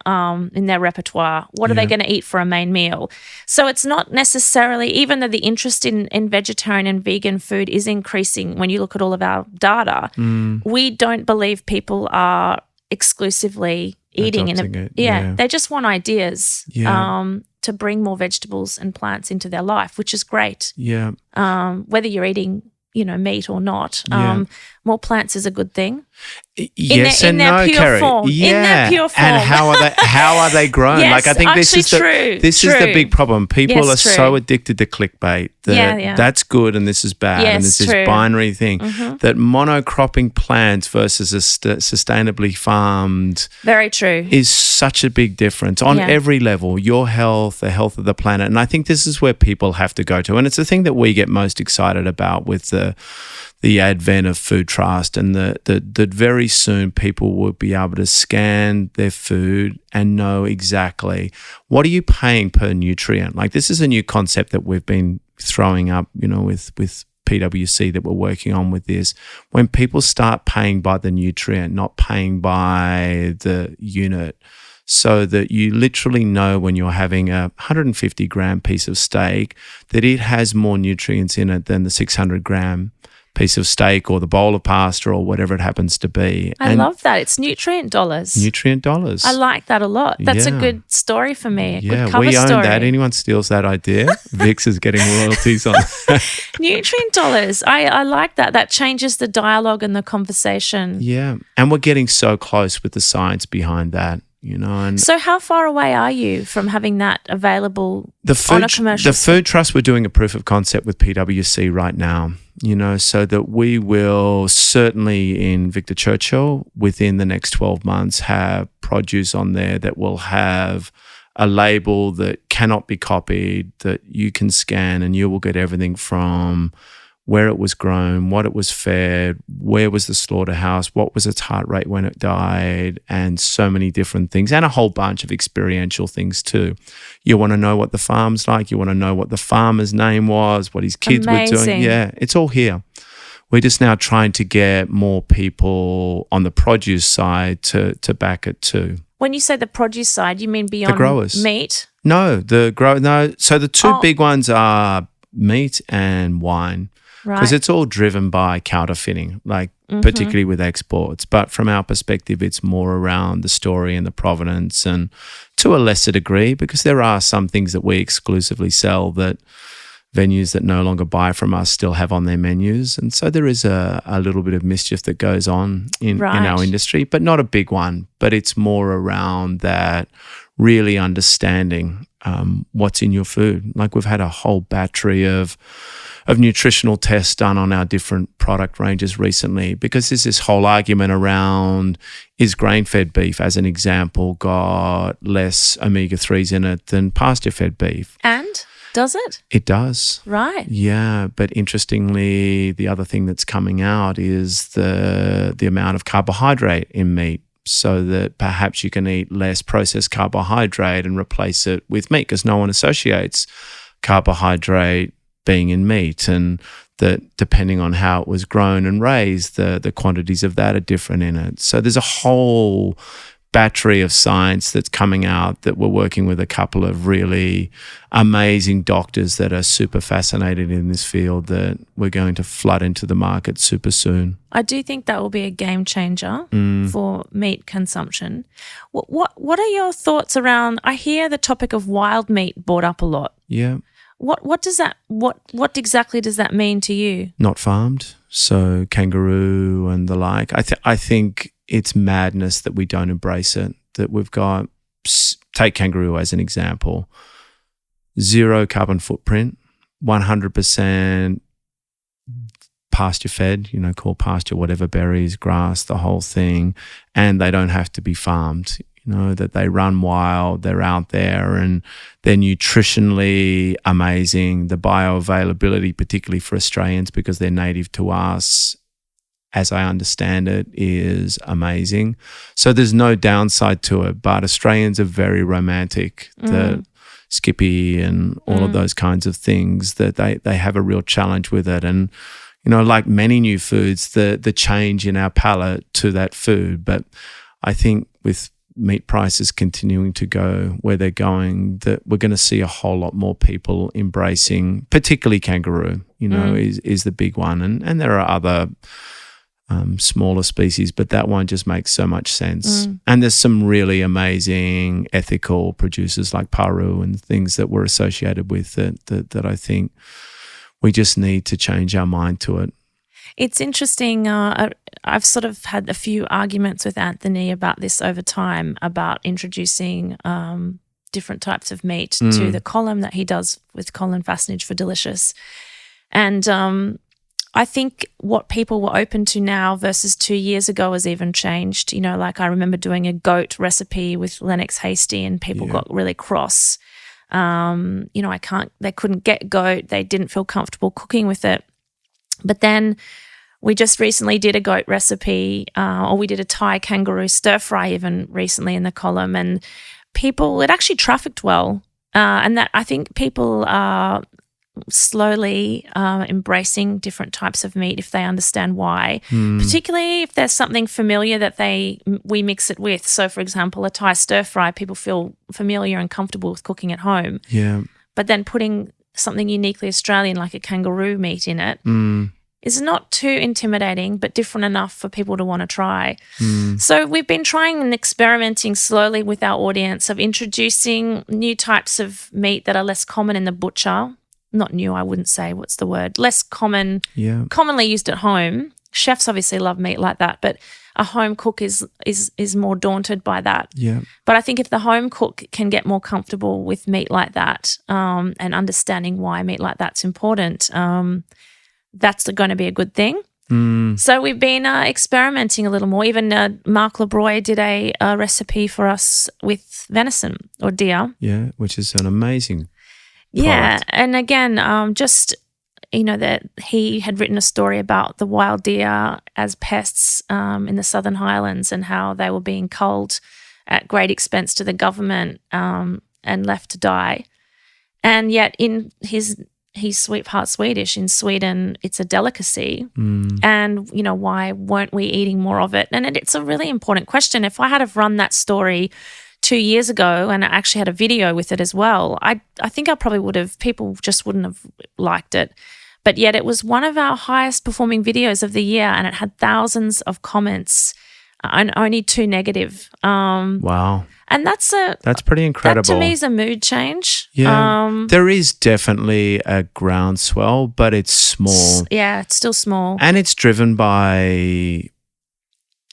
repertoire. What are they going to eat for a main meal? So it's not necessarily, even though the interest in vegetarian and vegan food is increasing when you look at all of our data, we don't believe people are exclusively eating it. They just want ideas to bring more vegetables and plants into their life, which is great. Whether you're eating meat or not. More plants is a good thing. Yes in their pure form. In their pure form. And how are they grown? Yes, I think this is the big problem. People are so addicted to clickbait that that's good and this is bad, and this is binary thing. That monocropping plants versus a sustainably farmed is such a big difference on every level. Your health, the health of the planet. And I think this is where people have to go to. And it's the thing that we get most excited about with the advent of food trust, and that very soon people will be able to scan their food and know exactly what are you paying per nutrient. Like, this is a new concept that we've been throwing up, with PwC that we're working on with this. When people start paying by the nutrient, not paying by the unit, so that you literally know when you're having a 150 gram piece of steak that it has more nutrients in it than the 600 gram piece of steak or the bowl of pasta or whatever it happens to be. I love that. It's nutrient dollars. Nutrient dollars. I like that a lot. That's a good story for me. A good cover we own story. that. Anyone steals that idea, Vix is getting royalties on. Nutrient dollars. I like that. That changes the dialogue and the conversation. Yeah. And we're getting so close with the science behind that. And so how far away are you from having that available on a commercial? The Food Trust, we're doing a proof of concept with PwC right now, so that we will certainly in Victor Churchill within the next 12 months have produce on there that will have a label that cannot be copied, that you can scan and you will get everything from where it was grown, what it was fed, where was the slaughterhouse, what was its heart rate when it died, and so many different things, and a whole bunch of experiential things too. You want to know what the farm's like, you want to know what the farmer's name was, what his kids were doing. Yeah, it's all here. We're just now trying to get more people on the produce side to back it too. When you say the produce side, you mean beyond the growers. Meat? No, so the two big ones are meat and wine. Because it's all driven by counterfeiting, particularly with exports. But from our perspective, it's more around the story and the provenance, and to a lesser degree, because there are some things that we exclusively sell that venues that no longer buy from us still have on their menus. And so there is a little bit of mischief that goes on in our industry, but not a big one. But it's more around that really understanding what's in your food. Like we've had a whole battery of nutritional tests done on our different product ranges recently, because there's this whole argument around, is grain-fed beef, as an example, got less omega-3s in it than pasture-fed beef? And does it? It does. Right. Yeah, but interestingly, the other thing that's coming out is the amount of carbohydrate in meat, so that perhaps you can eat less processed carbohydrate and replace it with meat, because no one associates carbohydrate being in meat, and that depending on how it was grown and raised, the quantities of that are different in it. So there's a whole battery of science that's coming out that we're working with a couple of really amazing doctors that are super fascinated in this field that we're going to flood into the market super soon. I do think that will be a game changer for meat consumption. What are your thoughts around, I hear the topic of wild meat brought up a lot. Yeah. What does that what exactly does that mean to you? Not farmed, so kangaroo and the like. I think it's madness that we don't embrace it. That we've got, take kangaroo as an example, 0 carbon footprint, 100% pasture fed, core pasture, whatever, berries, grass, the whole thing, and they don't have to be farmed. That they run wild, they're out there, and they're nutritionally amazing. The bioavailability, particularly for Australians, because they're native to us, as I understand it, is amazing. So there's no downside to it, but Australians are very romantic. The Skippy and all of those kinds of things, that they have a real challenge with it. And, like many new foods, the change in our palate to that food. But I think with meat prices continuing to go where they're going, that we're going to see a whole lot more people embracing, particularly kangaroo, is the big one. And there are other smaller species, but that one just makes so much sense. And there's some really amazing ethical producers like Paru and things that we're associated with that I think we just need to change our mind to it. It's interesting. I've sort of had a few arguments with Anthony about this over time, about introducing different types of meat to the column that he does with Colin Fassnage for Delicious. And I think what people were open to now versus 2 years ago has even changed. Like I remember doing a goat recipe with Lennox Hasty and people got really cross. They couldn't get goat. They didn't feel comfortable cooking with it. But then we just recently did a goat recipe, or we did a Thai kangaroo stir fry even recently in the column, and it actually trafficked well. And that I think people are slowly embracing different types of meat if they understand why, particularly if there's something familiar that we mix it with. So, for example, a Thai stir fry, people feel familiar and comfortable with cooking at home. Yeah. But then putting something uniquely Australian like a kangaroo meat in it is not too intimidating, but different enough for people to want to try. So we've been trying and experimenting slowly with our audience of introducing new types of meat that are less common in the butcher. Not new, I wouldn't say. What's the word? Less common, commonly used at home. Chefs obviously love meat like that, but a home cook is more daunted by that. Yeah. But I think if the home cook can get more comfortable with meat like that, and understanding why meat like that's important, that's going to be a good thing. So we've been experimenting a little more. Even Mark Lebroy did a recipe for us with venison or deer. Yeah, which is an amazing Yeah, product. and again, just that he had written a story about the wild deer as pests in the Southern Highlands and how they were being culled at great expense to the government and left to die. And yet in he's sweetheart Swedish. In Sweden, it's a delicacy. And, why weren't we eating more of it? And it's a really important question. If I had have run that story 2 years ago and I actually had a video with it as well, I think I probably would have, people just wouldn't have liked it. But yet it was one of our highest performing videos of the year and it had thousands of comments and only 2 negative. Wow. And that's pretty incredible. That to me is a mood change. Yeah. There is definitely a groundswell, but it's small. Yeah, it's still small. And it's driven by,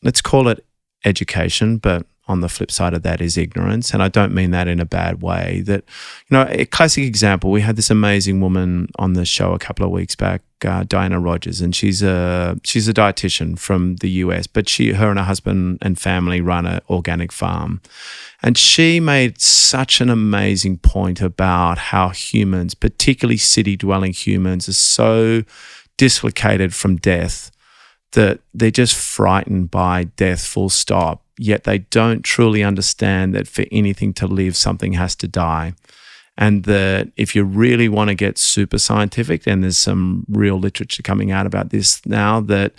let's call it education, but on the flip side of that is ignorance. And I don't mean that in a bad way. That, a classic example, we had this amazing woman on the show a couple of weeks back, Diana Rogers, and she's a dietitian from the US, but her and her husband and family run an organic farm. And she made such an amazing point about how humans, particularly city-dwelling humans, are so dislocated from death that they're just frightened by death, full stop. Yet they don't truly understand that for anything to live, something has to die. And that if you really want to get super scientific, and there's some real literature coming out about this now, that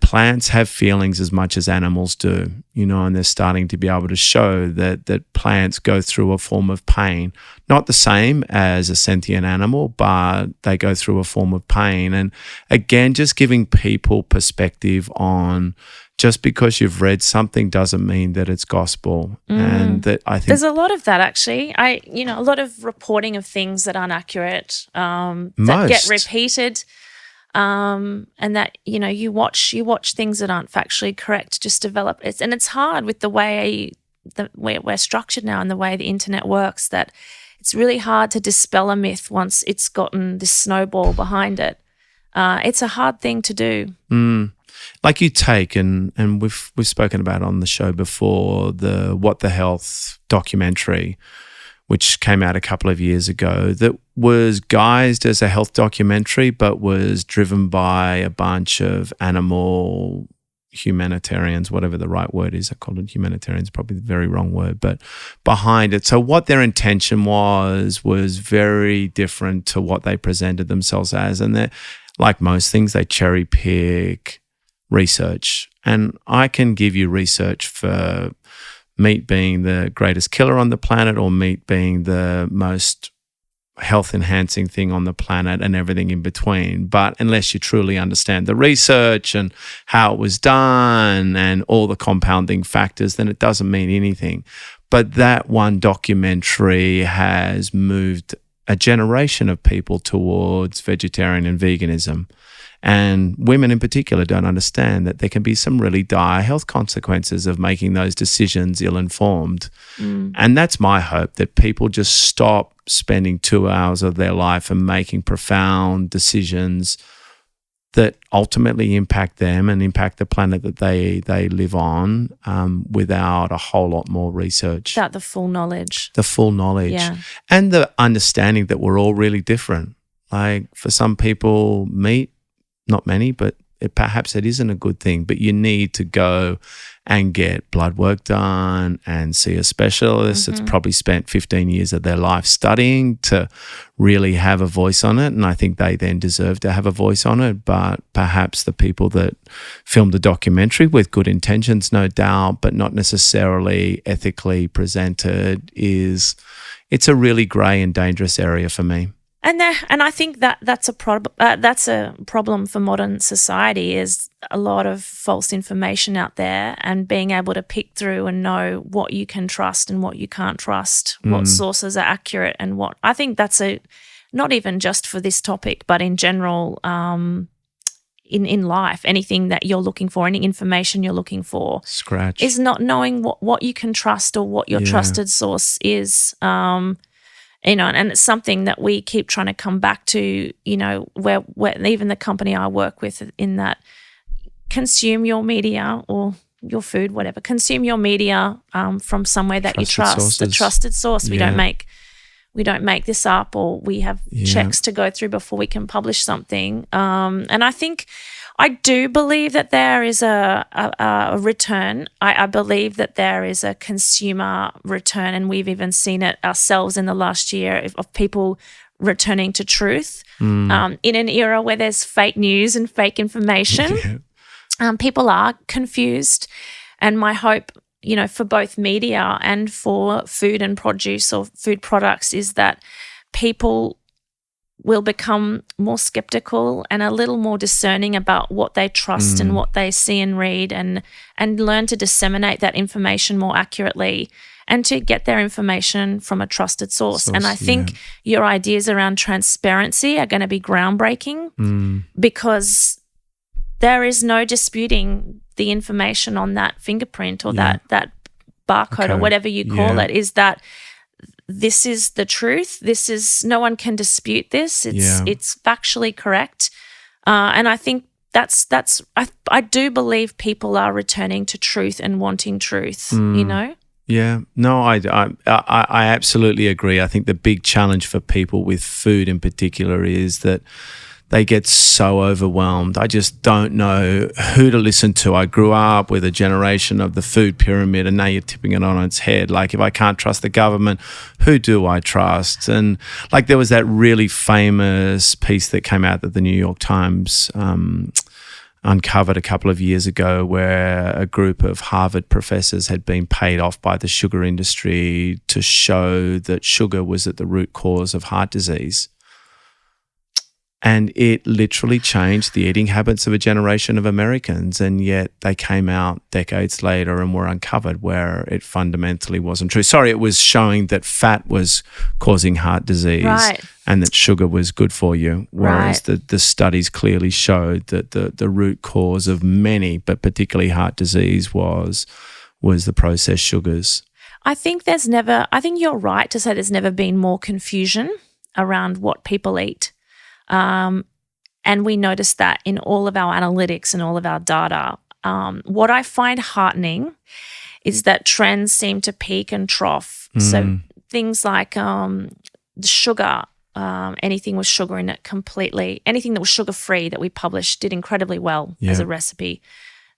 plants have feelings as much as animals do, and they're starting to be able to show that plants go through a form of pain. Not the same as a sentient animal, but they go through a form of pain. And again, just giving people perspective on just because you've read something doesn't mean that it's gospel. And that I think there's a lot of that actually. A lot of reporting of things that aren't accurate, that get repeated, and that you watch things that aren't factually correct just develop. It's hard with the way we're structured now and the way the internet works, that it's really hard to dispel a myth once it's gotten this snowball behind it. It's a hard thing to do. Like you take, and we've spoken about on the show before, the What the Health documentary, which came out a couple of years ago, that was guised as a health documentary but was driven by a bunch of animal humanitarians, whatever the right word is. I call it humanitarians, probably the very wrong word, but behind it. So what their intention was very different to what they presented themselves as. And they're, like most things, they cherry pick research. And I can give you research for meat being the greatest killer on the planet, or meat being the most health enhancing thing on the planet, and everything in between. But unless you truly understand the research and how it was done and all the compounding factors, then it doesn't mean anything. But that one documentary has moved a generation of people towards vegetarian and veganism. And women in particular don't understand that there can be some really dire health consequences of making those decisions ill-informed. And that's my hope, that people just stop spending 2 hours of their life and making profound decisions that ultimately impact them and impact the planet that they live on, without a whole lot more research. Without the full knowledge. The full knowledge. Yeah. And the understanding that we're all really different. Like for some people, meat, not many, but perhaps it isn't a good thing, but you need to go and get blood work done and see a specialist that's probably spent 15 years of their life studying to really have a voice on it. And I think they then deserve to have a voice on it. But perhaps the people that filmed the documentary with good intentions, no doubt, but not necessarily ethically presented, it's a really grey and dangerous area for me. And I think that's a problem for modern society, is a lot of false information out there, and being able to pick through and know what you can trust and what you can't trust, what sources are accurate, and what I think that's not even just for this topic, but in general, in life, anything that you're looking for, any information you're looking for. Scratch. Is not knowing what you can trust or what your trusted source is. And it's something that we keep trying to come back to, where even the company I work with, in that consume your media or your food, whatever, consume your media from somewhere that you trust, sources. the trusted source. We don't make this up, or we have checks to go through before we can publish something. And I do believe that there is a return. I believe that there is a consumer return, and we've even seen it ourselves in the last year of people returning to truth in an era where there's fake news and fake information. People are confused, and my hope, for both media and for food and produce or food products, is that people will become more skeptical and a little more discerning about what they trust and what they see and read, and learn to disseminate that information more accurately and to get their information from a trusted source. And I think your ideas around transparency are going to be groundbreaking because there is no disputing the information on that fingerprint or that barcode or whatever you call it, is that this is the truth. This is, no one can dispute this. It's factually correct. And I think I do believe people are returning to truth and wanting truth, Yeah, no, I absolutely agree. I think the big challenge for people with food in particular is that they get so overwhelmed. I just don't know who to listen to. I grew up with a generation of the food pyramid, and now you're tipping it on its head. Like, if I can't trust the government, who do I trust? And like, there was that really famous piece that came out that the New York Times uncovered a couple of years ago, where a group of Harvard professors had been paid off by the sugar industry to show that sugar was at the root cause of heart disease. And it literally changed the eating habits of a generation of Americans, and yet they came out decades later and were uncovered where it fundamentally wasn't true. Sorry, it was showing that fat was causing heart disease and that sugar was good for you, whereas the studies clearly showed that the root cause of many, but particularly heart disease, was the processed sugars. I think you're right to say there's never been more confusion around what people eat. And we notice that in all of our analytics and all of our data. What I find heartening is that trends seem to peak and trough. So things like sugar, anything with sugar in it anything that was sugar-free that we published did incredibly well as a recipe.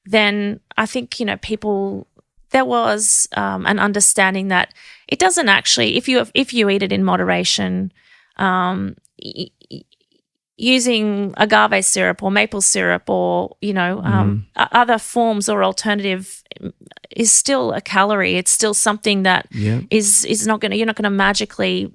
Then I think, there was an understanding that it doesn't actually, if you eat it in moderation, using agave syrup or maple syrup or, other forms or alternative is still a calorie. It's still something that is not going to, you're not going to magically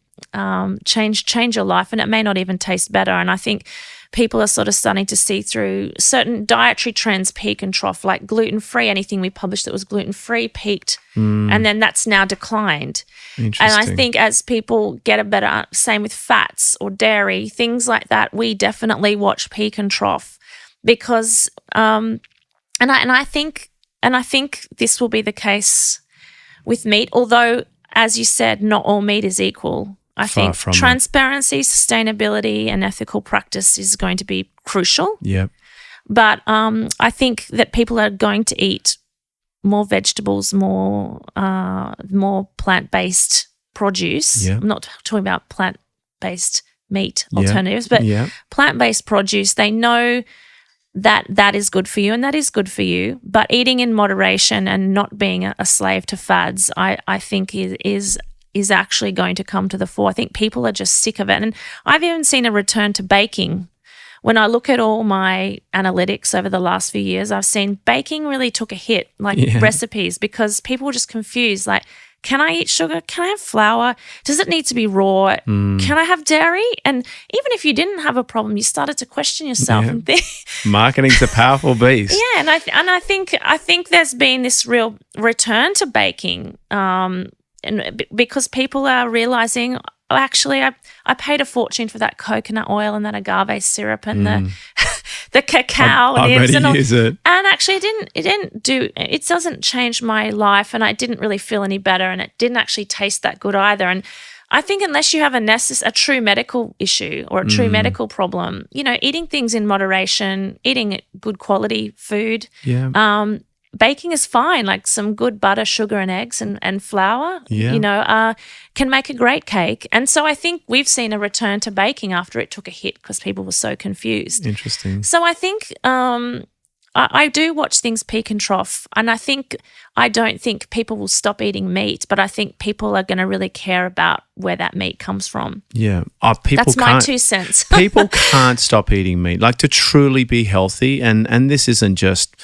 change your life, and it may not even taste better. And I think people are sort of starting to see through certain dietary trends peak and trough, like gluten-free. Anything we published that was gluten-free peaked, and then that's now declined. And I think as people get a better, same with fats or dairy, things like that, we definitely watch peak and trough because, and I think this will be the case with meat, although, as you said, not all meat is equal. I think transparency, sustainability, and ethical practice is going to be crucial. Yep. But I think that people are going to eat more vegetables, more plant-based produce. Yep. I'm not talking about plant-based meat alternatives, but plant-based produce. They know that is good for you and that is good for you. But eating in moderation and not being a slave to fads, I think is actually going to come to the fore. I think people are just sick of it. And I've even seen a return to baking. When I look at all my analytics over the last few years, I've seen baking really took a hit, recipes, because people were just confused. Like, can I eat sugar? Can I have flour? Does it need to be raw? Can I have dairy? And even if you didn't have a problem, you started to question yourself and think. Marketing's a powerful beast. Yeah, and I think there's been this real return to baking. And because people are realizing, actually, I paid a fortune for that coconut oil and that agave syrup and the cacao I nibs better and all. use it. And actually, it doesn't change my life, and I didn't really feel any better, and it didn't actually taste that good either. And I think unless you have a true medical issue or a true medical problem, eating things in moderation, eating good quality food, baking is fine, like some good butter, sugar and eggs and flour, can make a great cake. And so I think we've seen a return to baking after it took a hit because people were so confused. Interesting. So I think I do watch things peak and trough, and I don't think people will stop eating meat, but I think people are going to really care about where that meat comes from. Yeah. That's my 2 cents. People can't stop eating meat. Like, to truly be healthy, and this isn't just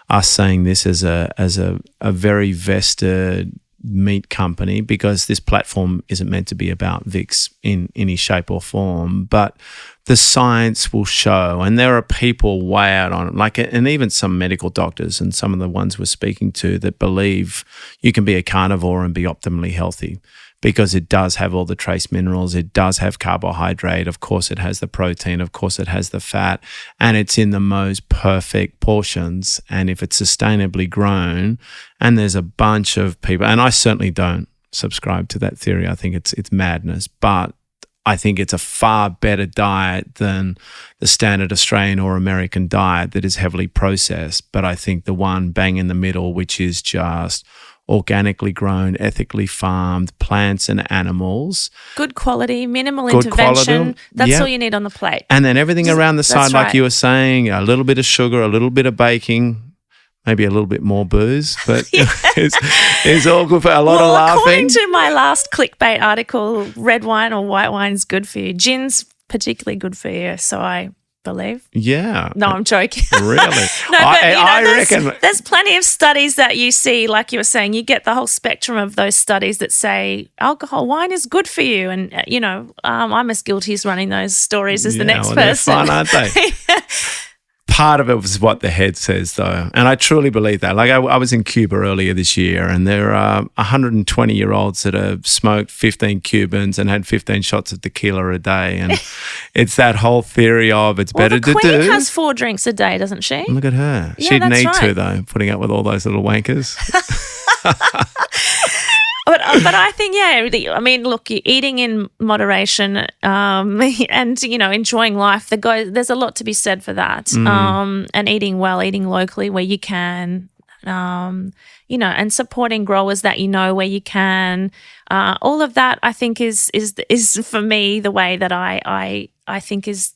us saying this as a very vested meat company, because this platform isn't meant to be about VIX in any shape or form, but the science will show, and there are people way out on it, and even some medical doctors and some of the ones we're speaking to that believe you can be a carnivore and be optimally healthy, because it does have all the trace minerals, it does have carbohydrate, of course it has the protein, of course it has the fat, and it's in the most perfect portions. And if it's sustainably grown, and there's a bunch of people, and I certainly don't subscribe to that theory, I think it's madness, but I think it's a far better diet than the standard Australian or American diet that is heavily processed. But I think the one bang in the middle, which is just organically grown, ethically farmed plants and animals. Good quality, minimal intervention. That's all you need on the plate. And then everything around the side, like you were saying, a little bit of sugar, a little bit of baking, maybe a little bit more booze, but it's all good for a lot of laughing. According to my last clickbait article, red wine or white wine is good for you. Gin's particularly good for you, so I believe. Yeah. No, I'm joking. Really? No, but I reckon there's plenty of studies that you see, like you were saying, you get the whole spectrum of those studies that say wine is good for you. And, I'm as guilty as running those stories as the next person. They're fun, aren't they? Part of it was what the head says, though, and I truly believe that. Like, I was in Cuba earlier this year, and there are 120-year-olds that have smoked 15 Cubans and had 15 shots of tequila a day, and it's that whole theory of it's better to do. The Queen has 4 drinks a day, doesn't she? Look at her. Yeah, She'd need to, though, putting up with all those little wankers. But I think, look, you're eating in moderation and, enjoying life. There's a lot to be said for that. And eating well, eating locally where you can, and supporting growers that where you can. All of that, I think, is for me the way that I think is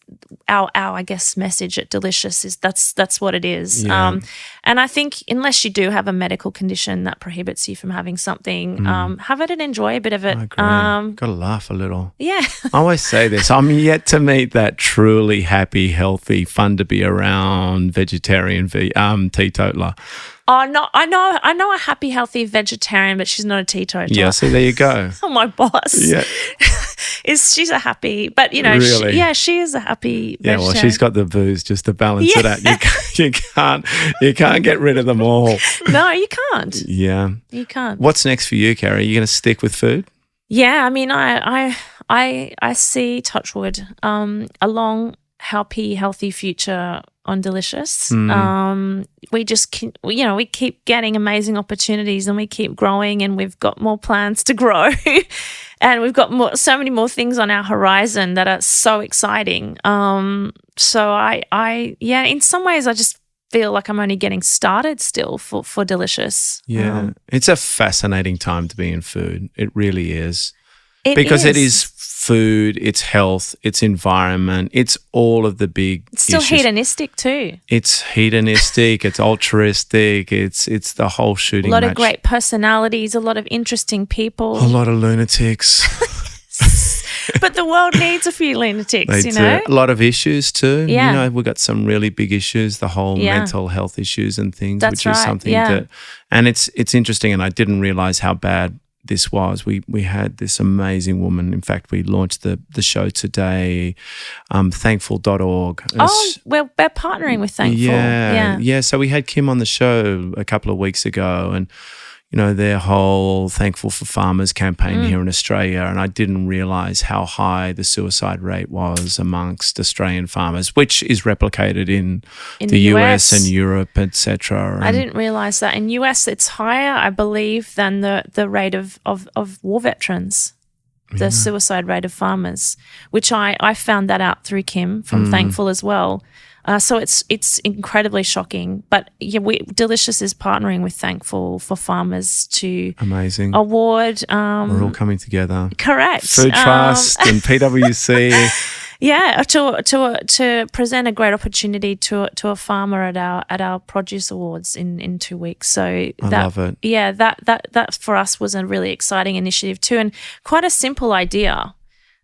our I guess message at Delicious is that's what it is. Yeah. And I think unless you do have a medical condition that prohibits you from having something, have it and enjoy a bit of it. I agree. Got to laugh a little. Yeah. I always say this. I'm yet to meet that truly happy, healthy, fun to be around vegetarian teetotaler. Oh no, I know a happy, healthy vegetarian, but she's not a teetotaler. Yeah, see, there you go. Oh, my boss. Yeah. She's a happy, but really? she is a happy vegetarian. Yeah, well, she's got the booze just to balance it out. You can't get rid of them all. No, you can't. Yeah. You can't. What's next for you, Kerrie? Are you going to stick with food? Yeah, I mean, I see, touch wood, a long, happy, healthy future on Delicious. We just we keep getting amazing opportunities, and we keep growing, and we've got more plans to grow, and we've got so many more things on our horizon that are so exciting. So I in some ways I just feel like I'm only getting started still for Delicious. Yeah, it's a fascinating time to be in food. It really is. It is food, it's health, it's environment, it's all of the big It's still issues. hedonistic too. It's hedonistic, it's altruistic, it's the whole shooting match. A lot of great personalities, a lot of interesting people. A lot of lunatics. But the world needs a few lunatics, A lot of issues too. Yeah. We've got some really big issues, the whole mental health issues and things, That's which is right, something yeah. and it's interesting, and I didn't realise how bad this was. We had this amazing woman. In fact, we launched the show today, thankful.org. We're partnering with Thankful. Yeah. So we had Kim on the show a couple of weeks ago, and their whole Thankful for Farmers campaign here in Australia, and I didn't realise how high the suicide rate was amongst Australian farmers, which is replicated in the US and Europe, etc. I didn't realise that. In US, it's higher, I believe, than the rate of war veterans, the suicide rate of farmers, which I found that out through Kim from Thankful as well. So it's incredibly shocking. But yeah, Delicious is partnering with Thankful for Farmers to amazing award. We're all coming together. Correct. Food Trust and PwC. Yeah, to present a great opportunity to a farmer at our produce awards in 2 weeks. So I love it. Yeah, that for us was a really exciting initiative too, and quite a simple idea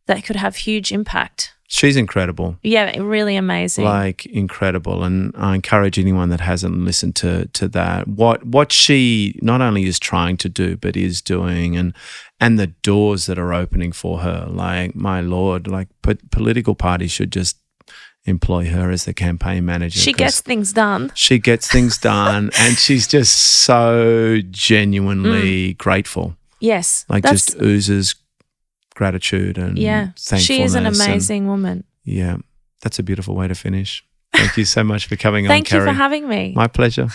that could have huge impact. She's incredible. Yeah, really amazing. Like incredible. And I encourage anyone that hasn't listened to that, what she not only is trying to do, but is doing, and the doors that are opening for her. Like, my Lord, like political parties should just employ her as the campaign manager. She gets things done. She gets things done, and she's just so genuinely grateful. Yes. Like, just oozes gratitude and thankfulness. She is an amazing woman. Yeah, that's a beautiful way to finish. Thank you so much for coming on, Thank you Kerrie. for having me. My pleasure.